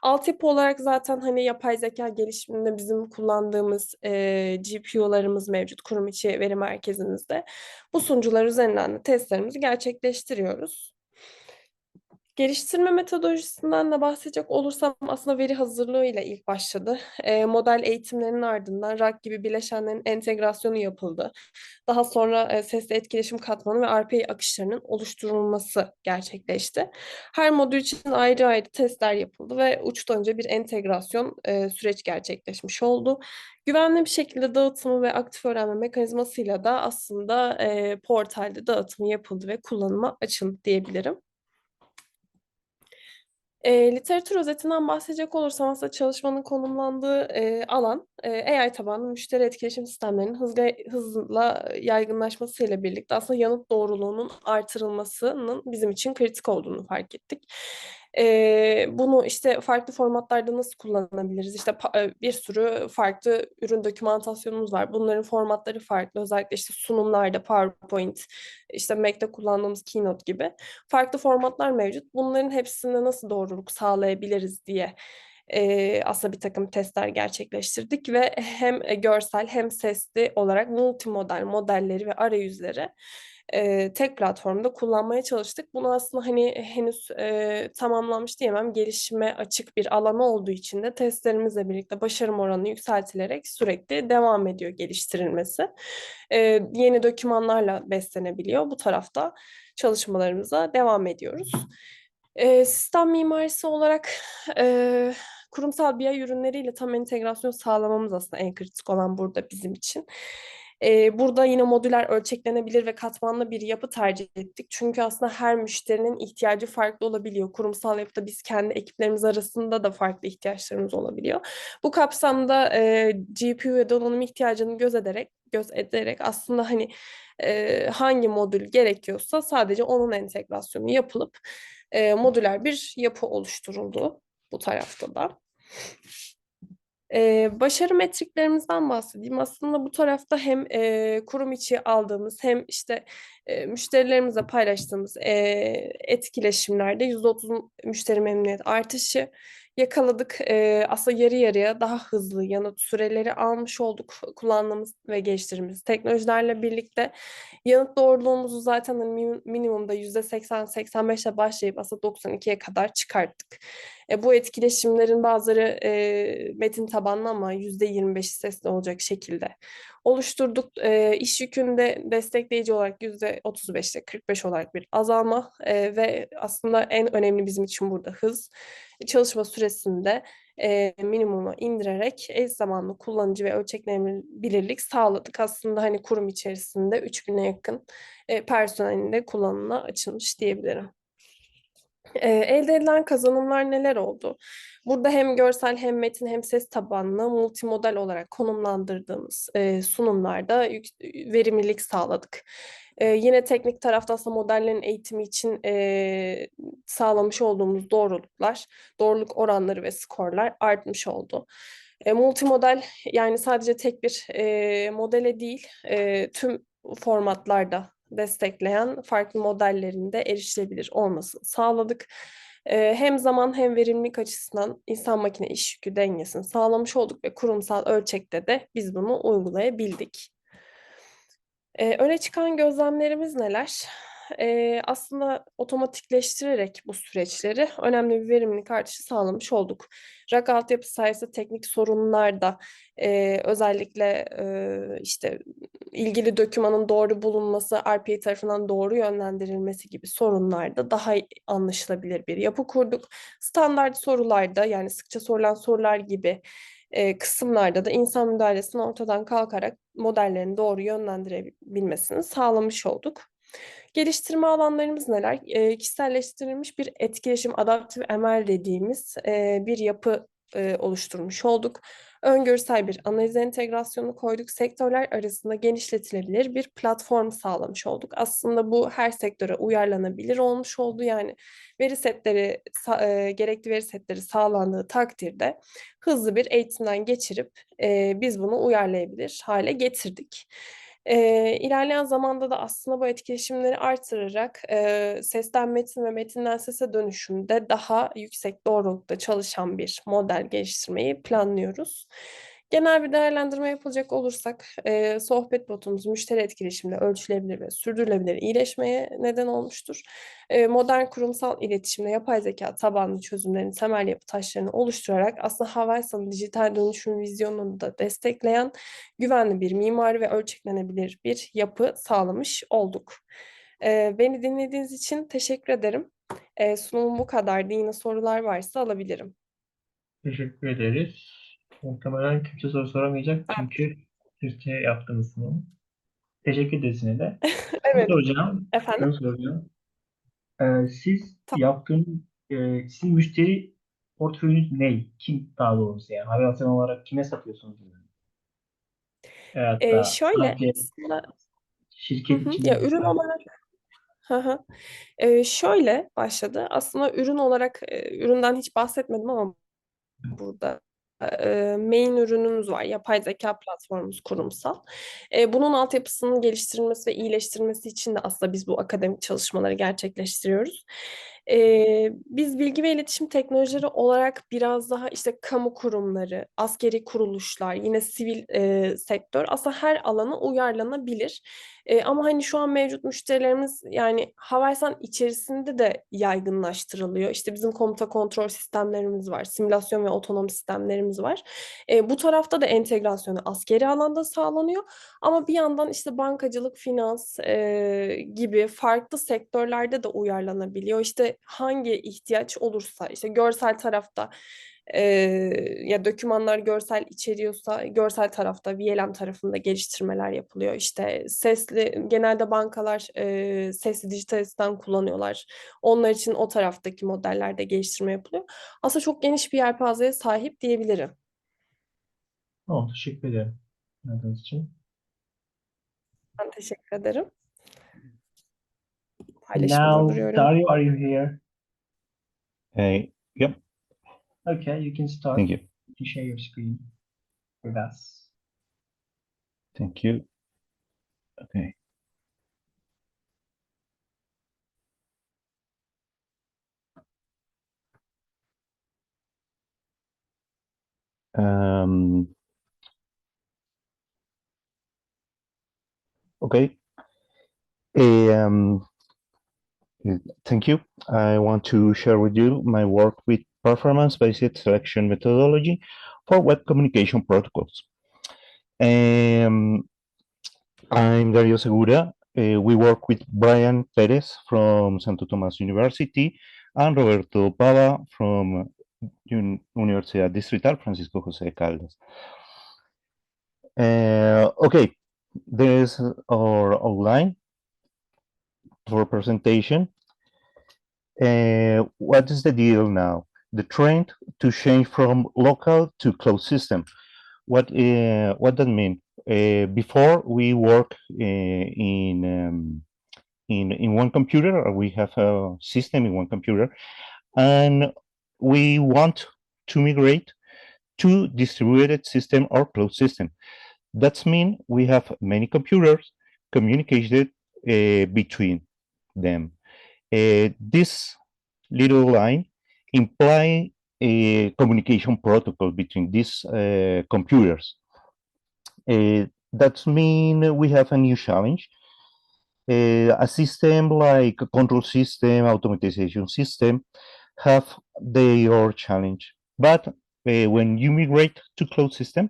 Altyapı olarak zaten hani yapay zeka gelişiminde bizim kullandığımız GPU'larımız mevcut kurum içi veri merkezimizde. Bu sunucular üzerinden de testlerimizi gerçekleştiriyoruz. Geliştirme metodolojisinden de bahsedecek olursam aslında veri hazırlığıyla ilk başladı. Model eğitimlerinin ardından RAG gibi bileşenlerin entegrasyonu yapıldı. Daha sonra sesli etkileşim katmanı ve RPA akışlarının oluşturulması gerçekleşti. Her modül için ayrı ayrı testler yapıldı ve uçtan önce bir entegrasyon süreç gerçekleşmiş oldu. Güvenli bir şekilde dağıtımı ve aktif öğrenme mekanizmasıyla da aslında portalde dağıtımı yapıldı ve kullanıma açıldı diyebilirim. Literatür özetinden bahsedecek olursam aslında çalışmanın konumlandığı alan AI tabanlı müşteri etkileşim sistemlerinin hızla yaygınlaşmasıyla birlikte aslında yanıt doğruluğunun artırılmasının bizim için kritik olduğunu fark ettik. Bunu işte farklı formatlarda nasıl kullanabiliriz? İşte bir sürü farklı ürün dokümantasyonumuz var. Bunların formatları farklı. Özellikle işte sunumlarda PowerPoint, işte Mac'te kullandığımız Keynote gibi farklı formatlar mevcut. Bunların hepsinde nasıl doğruluk sağlayabiliriz diye aslında bir takım testler gerçekleştirdik ve hem görsel hem sesli olarak multimodal modelleri ve arayüzleri tek platformda kullanmaya çalıştık. Bunu aslında hani henüz tamamlanmış diyemem. Gelişime açık bir alan olduğu için de testlerimizle birlikte başarım oranı yükseltilerek sürekli devam ediyor geliştirilmesi. Yeni dokümanlarla beslenebiliyor. Bu tarafta çalışmalarımıza devam ediyoruz. Sistem mimarisi olarak kurumsal BI ürünleriyle tam entegrasyon sağlamamız aslında en kritik olan burada bizim için. Burada yine modüler, ölçeklenebilir ve katmanlı bir yapı tercih ettik. Çünkü aslında her müşterinin ihtiyacı farklı olabiliyor. Kurumsal yapıda biz kendi ekiplerimiz arasında da farklı ihtiyaçlarımız olabiliyor. Bu kapsamda GPU ve donanım ihtiyacını göz ederek aslında hani hangi modül gerekiyorsa sadece onun entegrasyonu yapılıp modüler bir yapı oluşturuldu bu tarafta da. Başarı metriklerimizden bahsedeyim. Aslında bu tarafta hem kurum içi aldığımız hem işte müşterilerimizle paylaştığımız etkileşimlerde %30 müşteri memnuniyet artışı yakaladık. Aslında yarı yarıya daha hızlı yanıt süreleri almış olduk kullandığımız ve geliştirdiğimiz teknolojilerle birlikte. Yanıt doğruluğumuzu zaten hani minimumda %80-85'le başlayıp aslında 92'ye kadar çıkarttık. Bu etkileşimlerin bazıları metin tabanlı ama %25'i sesli olacak şekilde oluşturduk. İş yükünde destekleyici olarak %35'te 45 olarak bir azalma ve aslında en önemli bizim için burada hız. Çalışma süresinde minimuma indirerek eş zamanlı kullanıcı ve ölçeklenebilirlik sağladık. Aslında hani kurum içerisinde 3000'e yakın personelin de kullanımına açılmış diyebilirim. Elde edilen kazanımlar neler oldu? Burada hem görsel hem metin hem ses tabanlı multimodal olarak konumlandırdığımız sunumlarda verimlilik sağladık. Yine teknik tarafta aslında modellerin eğitimi için sağlamış olduğumuz doğruluk oranları ve skorlar artmış oldu. Multimodal yani sadece tek bir modele değil tüm formatlarda destekleyen farklı modellerinde erişilebilir olmasını sağladık. Hem zaman hem verimlilik açısından insan makine iş yükü dengesini sağlamış olduk ve kurumsal ölçekte de biz bunu uygulayabildik. Öne çıkan gözlemlerimiz neler? Aslında otomatikleştirerek bu süreçleri önemli bir verimlilik artışı sağlamış olduk. RAG altyapı sayesinde teknik sorunlarda özellikle işte ilgili dokümanın doğru bulunması, RPA tarafından doğru yönlendirilmesi gibi sorunlarda daha anlaşılabilir bir yapı kurduk. Standart sorularda yani sıkça sorulan sorular gibi kısımlarda da insan müdahalesinin ortadan kalkarak modellerin doğru yönlendirebilmesini sağlamış olduk. Geliştirme alanlarımız neler? Kişiselleştirilmiş bir etkileşim, adaptif ML dediğimiz bir yapı oluşturmuş olduk. Öngörüsel bir analiz entegrasyonu koyduk. Sektörler arasında genişletilebilir bir platform sağlamış olduk. Aslında bu her sektöre uyarlanabilir olmuş oldu. Yani gerekli veri setleri sağlandığı takdirde hızlı bir eğitimden geçirip biz bunu uyarlayabilir hale getirdik. İlerleyen zamanda da aslında bu etkileşimleri artırarak sesten metin ve metinden sese dönüşümde daha yüksek doğrulukta çalışan bir model geliştirmeyi planlıyoruz. Genel bir değerlendirme yapılacak olursak sohbet botumuz müşteri etkileşiminde ölçülebilir ve sürdürülebilir iyileşmeye neden olmuştur. Modern kurumsal iletişimde yapay zeka tabanlı çözümlerin temel yapı taşlarını oluşturarak aslında Havelsan'ın dijital dönüşüm vizyonunu da destekleyen güvenli bir mimari ve ölçeklenebilir bir yapı sağlamış olduk. Beni dinlediğiniz için teşekkür ederim. Sunumum bu kadardı. Yine sorular varsa alabilirim. Teşekkür ederiz. Muhtemelen kimse soru soramayacak çünkü Türkçe yaptığınız sunum. Teşekkür ederiz yine de. Şunu Evet, soracağım. efendim. Şunu soracağım. Siz Tamam. yaptığınız, sizin müşteri portföyünüz ne? Kim daha doğrusu yani? Havyasyon olarak kime satıyorsunuz ürünü? Evet, da Şöyle sadece aslında şirket içinde ya mi? ürün olarak hı hı. Şöyle başladı. Aslında ürün olarak üründen hiç bahsetmedim ama burada main ürünümüz var. Yapay zeka platformumuz kurumsal. Bunun altyapısının geliştirilmesi ve iyileştirilmesi için de aslında biz bu akademik çalışmaları gerçekleştiriyoruz. Biz bilgi ve iletişim teknolojileri olarak biraz daha işte kamu kurumları, askeri kuruluşlar, yine sivil sektör aslında her alana uyarlanabilir. Ama hani şu an mevcut müşterilerimiz yani Havelsan içerisinde de yaygınlaştırılıyor. İşte bizim komuta kontrol sistemlerimiz var, simülasyon ve otonom sistemlerimiz var. Bu tarafta da entegrasyonu askeri alanda sağlanıyor. Ama bir yandan işte bankacılık, finans gibi farklı sektörlerde de uyarlanabiliyor. İşte hangi ihtiyaç olursa, işte görsel tarafta Ya dokümanlar görsel içeriyorsa görsel tarafta VLM tarafında geliştirmeler yapılıyor. İşte sesli, genelde bankalar sesli dijital asistan kullanıyorlar. Onlar için o taraftaki modellerde geliştirme yapılıyor. Aslında çok geniş bir yelpazeye sahip diyebilirim. Tamam, teşekkür ederim. Anladığınız için. Ben teşekkür ederim. And Paylaşımı now, durduruyorum. Dario, are you here? Yep, Okay, you can start. thank you. You can share your screen with us. Thank you. Okay. Okay. Um, Thank you. I want to share with you my work with performance-based selection methodology for web communication protocols. I'm Dario Segura. We work with Brian Perez from Santo Tomas University and Roberto Pava from Universidad Distrital Francisco José de Caldas. Okay, there's our outline for presentation. What is the deal now? The trend to change from local to closed system. What that mean? Before we work in one computer, or we have a system in one computer, and we want to migrate to distributed system or closed system. That's mean we have many computers communicated between them. This little line imply a communication protocol between these computers. That mean we have a new challenge. A system like a control system, automatization system, have their challenge. But when you migrate to closed system,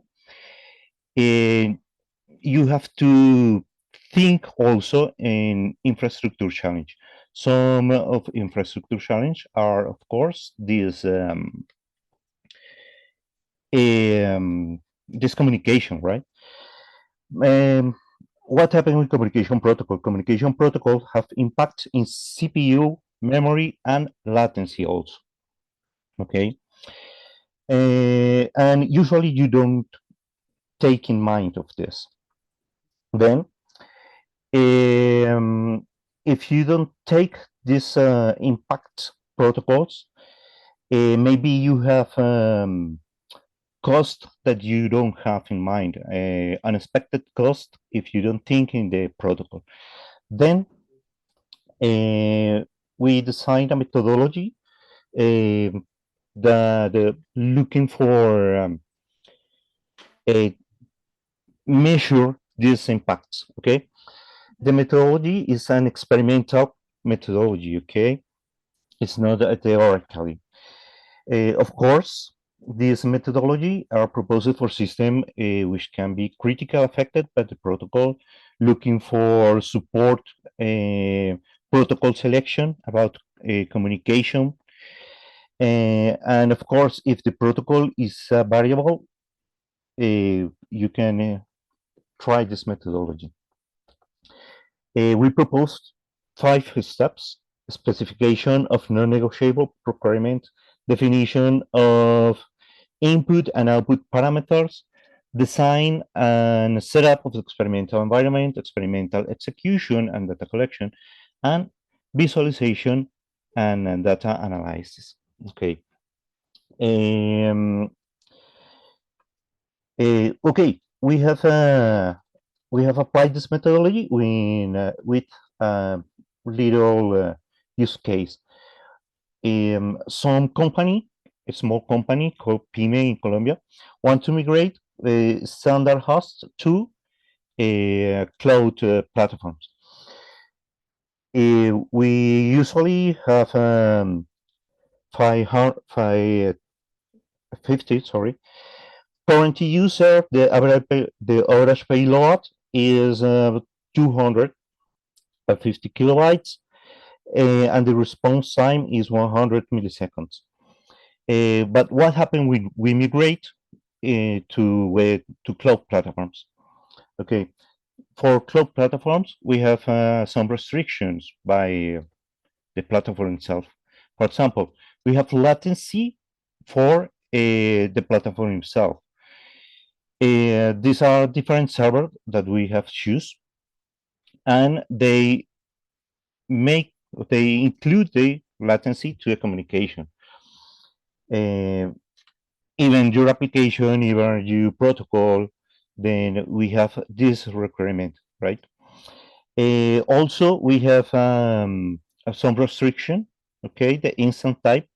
you have to think also in infrastructure challenge. Some of infrastructure challenge are, of course, this communication, right? What happened with communication protocol? Communication protocols have impact in CPU, memory, and latency also. Okay, and usually you don't take in mind of this. Then, if you don't take this impact protocols, maybe you have cost that you don't have in mind, unexpected cost if you don't think in the protocol. Then we designed a methodology that looking for measure these impacts. Okay, the methodology is an experimental methodology. Okay, it's not a theoretically. Of course, this methodology are proposed for system which can be critically affected by the protocol, looking for support protocol selection about communication. And of course, if the protocol is a variable, you can try this methodology. We proposed 5 steps: specification of non-negotiable requirement, definition of input and output parameters, design and setup of the experimental environment, experimental execution and data collection, and visualization and data analysis. Okay. Okay, we have applied this methodology with a little use case. Some company, a small company called Pyme in Colombia, want to migrate standard hosts to cloud platforms. We usually have 550, sorry. Current user, the average payload is 250 kilobytes, and the response time is 100 milliseconds. But what happened when we migrate to cloud platforms? Okay, for cloud platforms, we have some restrictions by the platform itself. For example, we have latency for the platform itself. These are different servers that we have choose, and they include the latency to the communication. Even your application, even your protocol, then we have this requirement, right? Also, we have some restriction. Okay, the instant type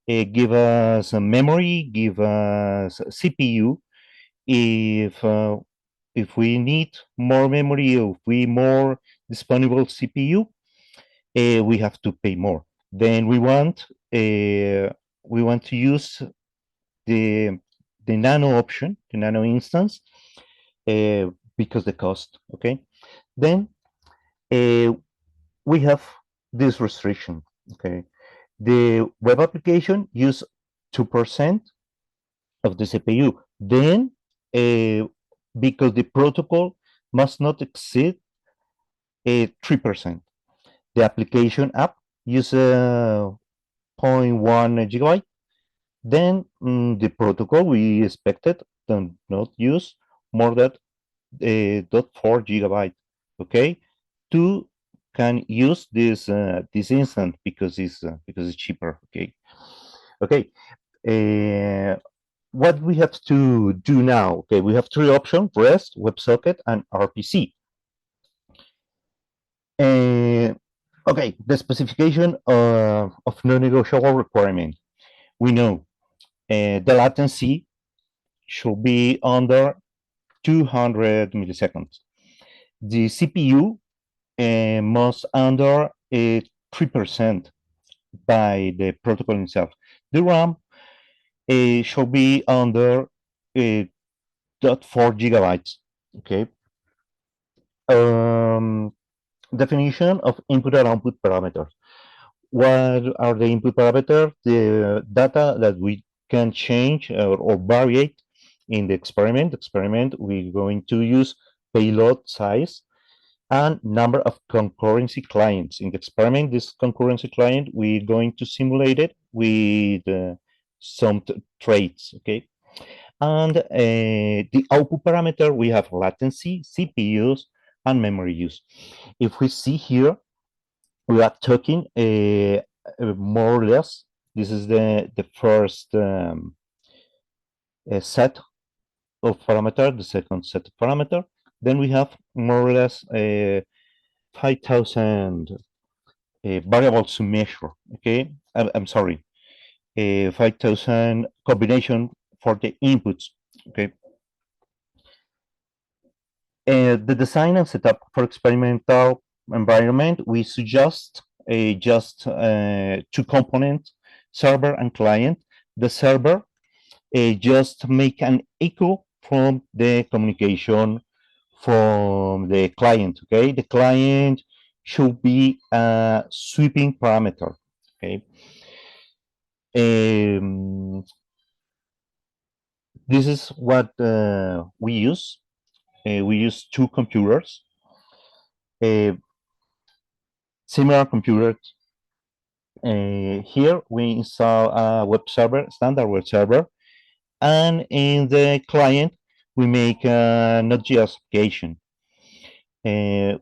give us a memory, give us CPU. If we need more memory, if we more disponible CPU, we have to pay more. Then we want to use the nano option, the nano instance, because the cost. Okay, then we have this restriction. Okay, the web application use 2% of the CPU. Then, because the protocol must not exceed 3%. The application app uses 0.1 gigabyte. Then the protocol we expected do not use more than 0.4 gigabyte. Okay, to can use this instant because it's cheaper. Okay. What we have to do now? Okay, we have three options: REST, WebSocket, and RPC. Okay, the specification of non-negotiable requirement. We know the latency should be under 200 milliseconds. The CPU must under 3% by the protocol itself. The RAM should be under 0.4 gigabytes. Okay. Definition of input and output parameters. What are the input parameters? The data that we can change or vary in the experiment. We're going to use payload size and number of concurrency clients. In the experiment, this concurrency client, we're going to simulate it with some traits, okay? And the output parameter, we have latency, CPUs, and memory use. If we see here, we are talking more or less, this is the first set of parameter, the second set of parameter. Then we have more or less 5,000 variables to measure. Okay, I'm sorry, 5,000 combination for the inputs. Okay. The design and setup for experimental environment, we suggest just two components, server and client. The server just make an echo from the communication from the client. Okay, the client should be a sweeping parameter. Okay. This is what we use. We use two computers, similar computers. Here we install a web server, standard web server, and in the client we make a Node.js application.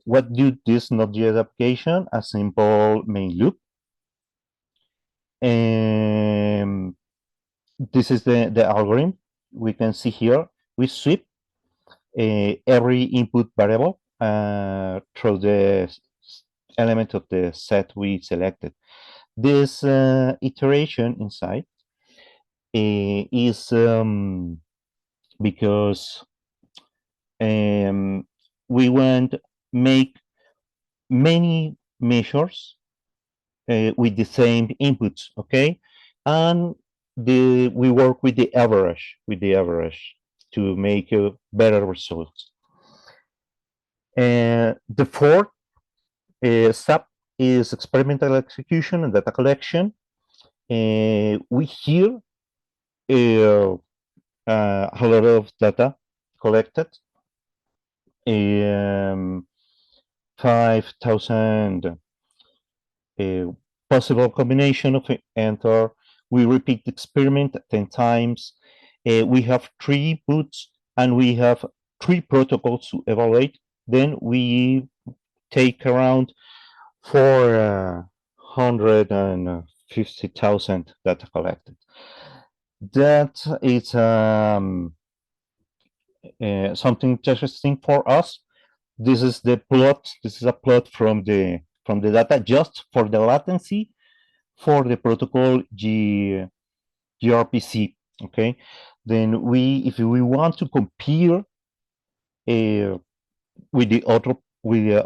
What do this Node.js application? A simple main loop. This is the algorithm. We can see here we sweep every input variable through the element of the set we selected. This iteration inside is because we want to make many measures with the same inputs, okay? And we work with the average, to make better results. The fourth step is experimental execution and data collection. We hear a lot of data collected. 5,000 possible combination of enter. We repeat the experiment 10 times. We have 3 boots and we have 3 protocols to evaluate. Then we take around 450,000 data collected. That is something interesting for us. This is the plot. This is a plot from the data just for the latency for the protocol gRPC. Okay, then if we want to compare with the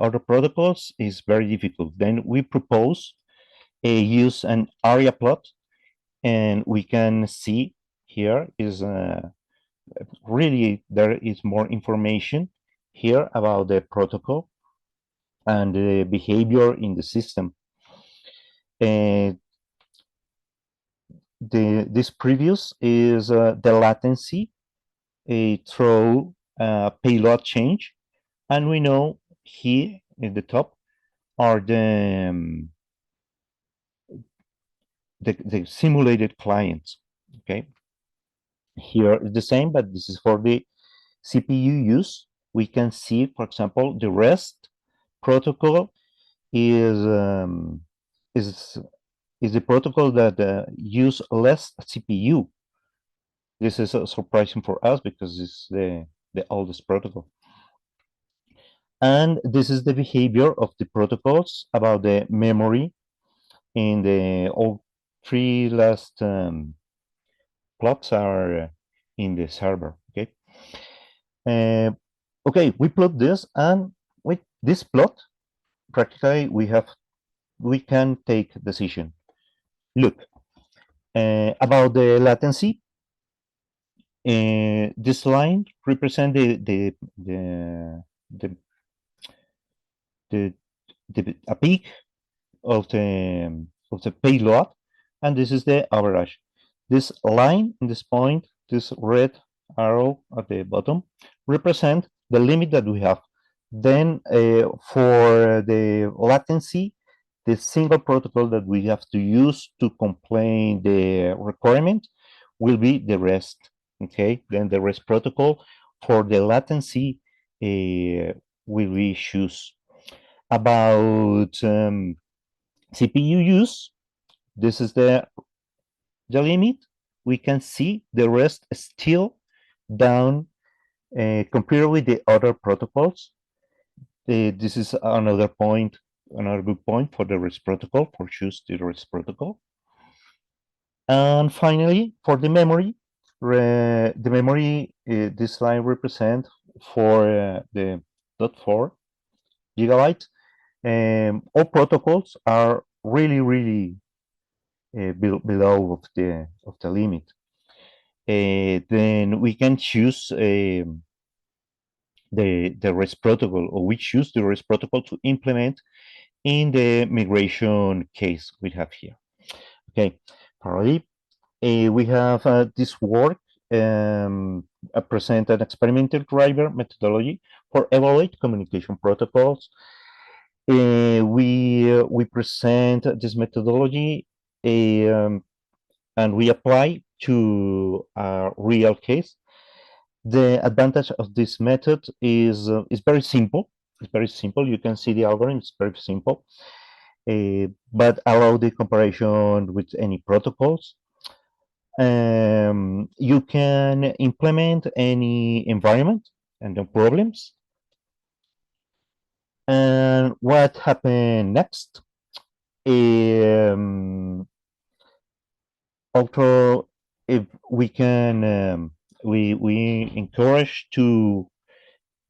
other protocols, is very difficult. Then we propose use an area plot, and we can see here is really there is more information here about the protocol and the behavior in the system. This previous is the latency through payload change, and we know here at the top are the simulated clients. Okay, here is the same, but this is for the CPU use. We can see, for example, the REST protocol is the protocol that use less CPU. This is surprising for us because it's the oldest protocol. And this is the behavior of the protocols about the memory in the all 3 last plots are in the server. Okay. Okay, we plot this, and with this plot, practically we can take decision. Look, about the latency, this line represents a peak of the payload, and this is the average. This line in this point, this red arrow at the bottom, represent the limit that we have. Then for the latency, the single protocol that we have to use to comply the requirement will be the REST. Okay, then the REST protocol for the latency will we choose. About CPU use, this is the limit. We can see the REST still down compared with the other protocols. This is another point, another good point for the REST protocol, for choose the REST protocol. And finally, for the memory, this line represents for the 0.4 gigabyte. All protocols are really below of the limit. Then we can choose the REST protocol, or we choose the REST protocol to implement in the migration case we have here. Okay, finally, we have this work present an experimental driver methodology for evaluate communication protocols. We present this methodology and we apply to a real case. The advantage of this method is very simple. It's very simple. You can see the algorithm. It's very simple, but allow the comparison with any protocols. You can implement any environment and no problems. And what happened next? Also, if we can, we encourage to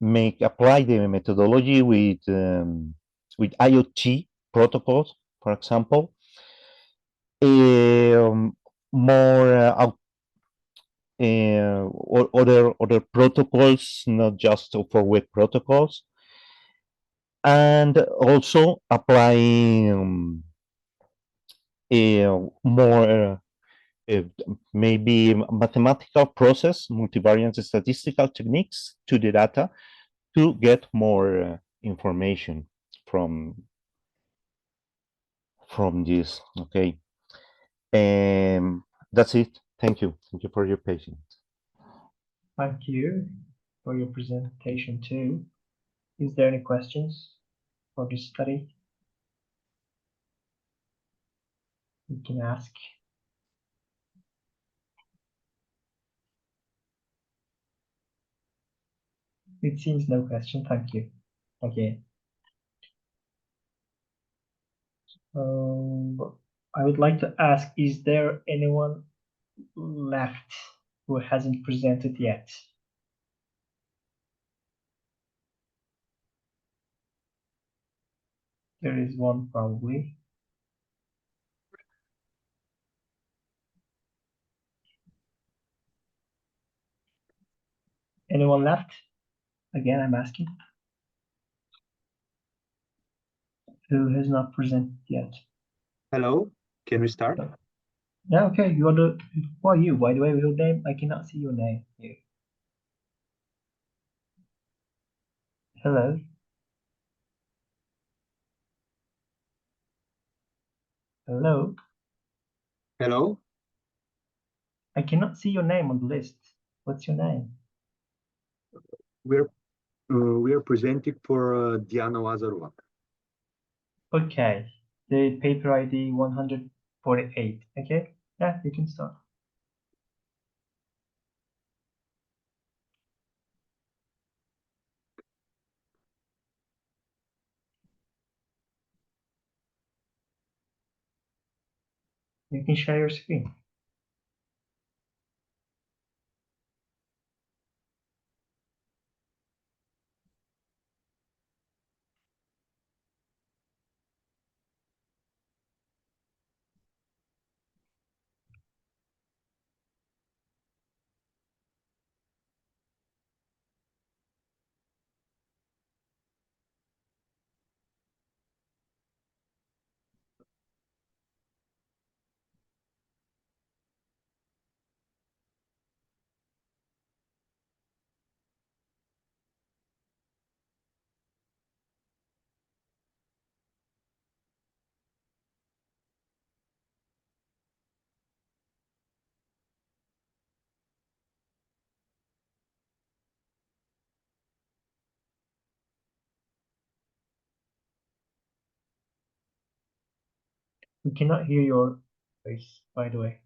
apply the methodology with IoT protocols, for example. More other protocols, not just for web protocols, and also applying more maybe mathematical process, multivariate statistical techniques to the data to get more information from this. Okay, that's it. Thank you. Thank you for your patience. Thank you for your presentation too. Is there any questions for this study? You can ask. It seems no question. Thank you. Okay. I would like to ask, is there anyone left who hasn't presented yet? There is one probably. Anyone left? Again, I'm asking. Who has not presented yet? Hello, can we start? Yeah, okay. You are the. Who are you? By the way, your name? I cannot see your name here. Hello. Hello. Hello, I cannot see your name on the list. What's your name? we're presenting for Diana Lazarova. Okay. The paper ID 148. Okay. Yeah, you can start. You can share your screen. We cannot hear your voice, by the way.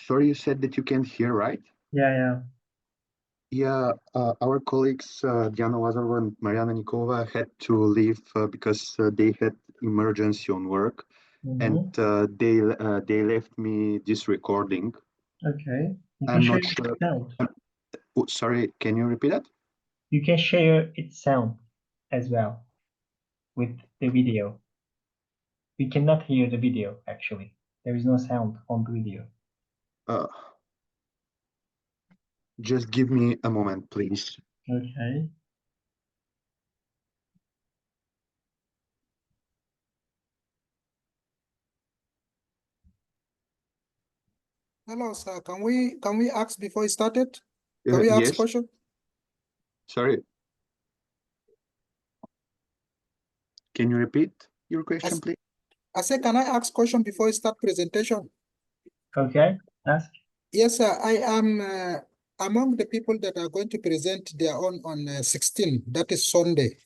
Sorry, you said that you can't hear, right? Yeah. Yeah, our colleagues Diana Lazarova and Mariana Nikolova had to leave because they had emergency on work, and they left me this recording. Okay. You can I'm share not sure. its sound. Oh, sorry, can you repeat that? You can share its sound as well with the video. We cannot hear the video actually. There is no sound on the video. Just give me a moment, please. Okay. Hello, sir. Can we ask before it started? Can we ask Yes. question? Sorry. Can you repeat your question, please? I said, can I ask question before I start presentation? Okay. Ask. Yes, sir. I am among the people that are going to present their own on 16. That is Sunday.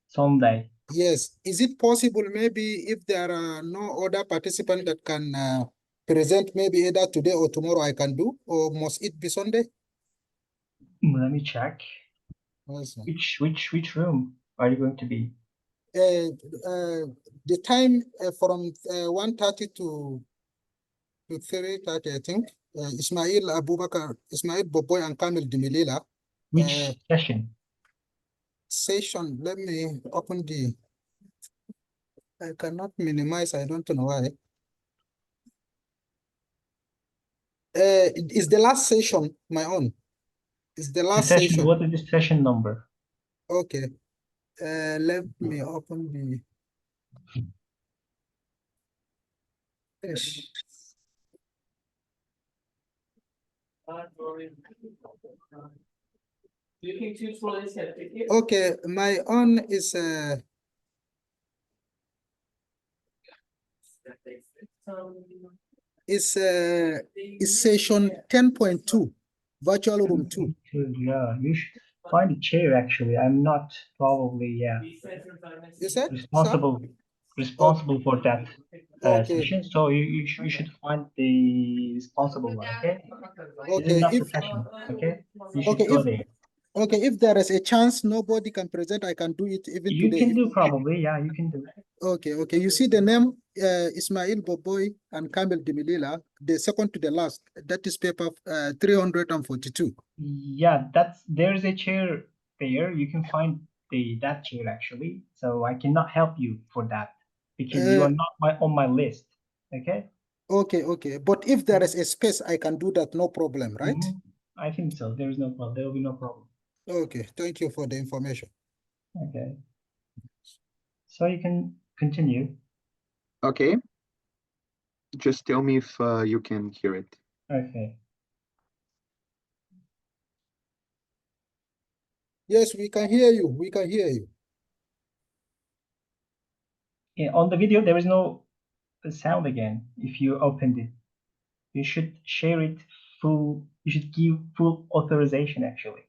Sunday. Yes. Is it possible maybe if there are no other participant that can present maybe either today or tomorrow I can do, or must it be Sunday? Let me check. Yes, sir. Which room are you going to be? The time from 1:30 to 3:30, I think. Ismail Abubakar, Ismail Boboy, and Kamil Dimilila. Which session? Session. Let me open the. I cannot minimize. I don't know why. It's the last session, my own. It's the last session. What is the session number? Okay. Let me open the. Yes. Okay, my own is session 10.2, virtual room 2. Yeah, you should find a chair actually. I'm not probably You said, responsible for that Okay. session. So you should find the responsible one. Okay. This is Okay, not the if session. Okay. You should okay, go if there. okay, if there is a chance nobody can present, I can do it even You today. can do probably. Yeah, you can do it. Okay. You see the name Ismail Boboy and Kamel Demilila, the second to the last. That is paper 342. Yeah, there's a chair there. You can find that chair actually. So I cannot help you for that because you are not on my list. Okay. Okay. But if there is a space, I can do that, no problem, right? I think so. There is no problem. There will be no problem. Okay, thank you for the information. Okay. So you can continue. Okay. Just tell me if you can hear it. Okay. Yes, we can hear you. We can hear you. Yeah, on the video, there is no sound again. If you opened it, you should share it full. You should give full authorization actually.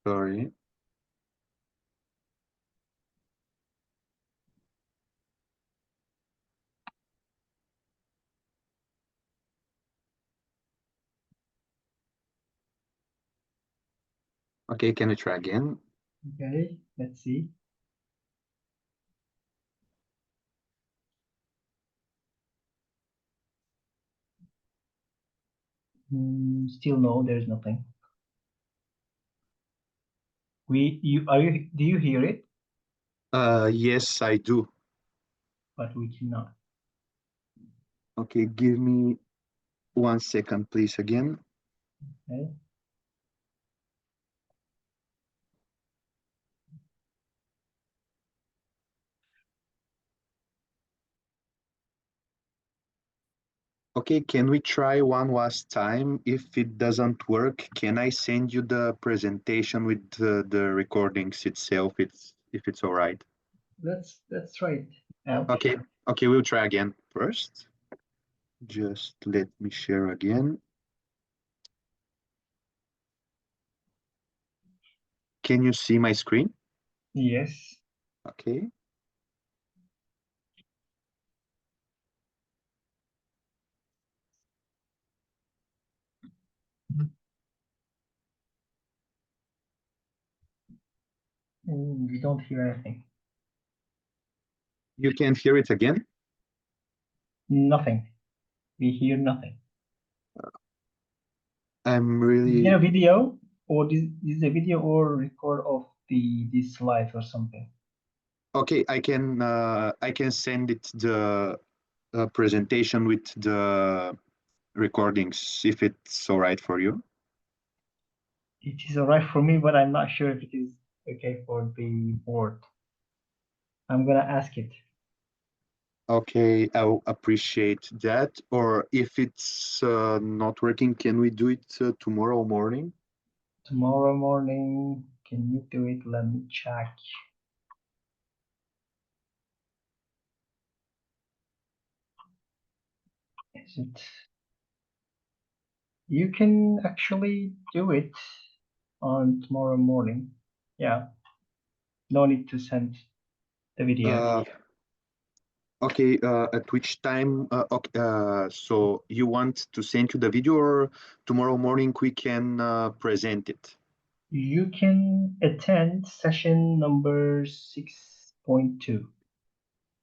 Sorry. Okay, can I try again? Okay, let's see. Still no, there's nothing. Do you hear it? Yes, I do. But we cannot. Okay, give me 1 second, please, again. Okay. Okay, can we try one last time? If it doesn't work, can I send you the presentation with the recordings itself? If it's all right. Let's try it out. Okay, we'll try again first. Just let me share again. Can you see my screen? Yes. Okay. We don't hear anything. You can hear it again? Nothing. We hear nothing. I'm really. Is there a video, or this is a video or record of this slide or something? Okay, I can send it the presentation with the recordings if it's all right for you. It is all right for me, but I'm not sure if it is okay for the board. I'm gonna ask it. Okay, I'll appreciate that. Or if it's not working, can we do it tomorrow morning? Tomorrow morning, can you do it? Let me check. Is it? You can actually do it on tomorrow morning. Yeah. No need to send the video. Okay, at which time? Okay, so you want to send you the video, or tomorrow morning we can present it? You can attend session number 6.2,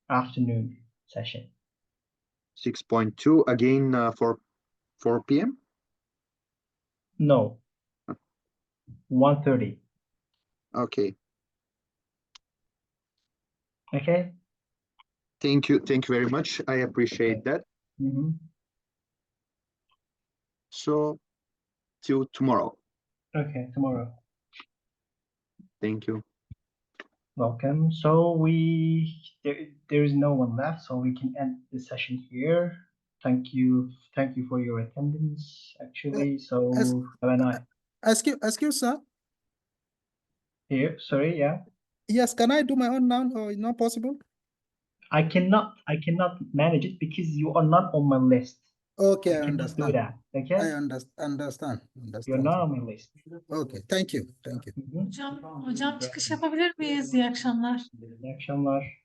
afternoon session. 6.2 again for 4 p.m. No. 1:30. Okay. Okay. Thank you very much. I appreciate that. So till tomorrow. Okay, tomorrow. Thank you. Welcome. So there is no one left, so we can end the session here. Thank you for your attendance. Actually, so have a nice. Excuse, sir. Here, sorry, yeah. Yes, can I do my own now, or not possible? I cannot manage it because you are not on my list. Okay, I cannot understand. do that. Okay. I understand. You're not on my list. Okay, thank you. Hocam çıkış yapabilir miyiz? İyi akşamlar. İyi akşamlar.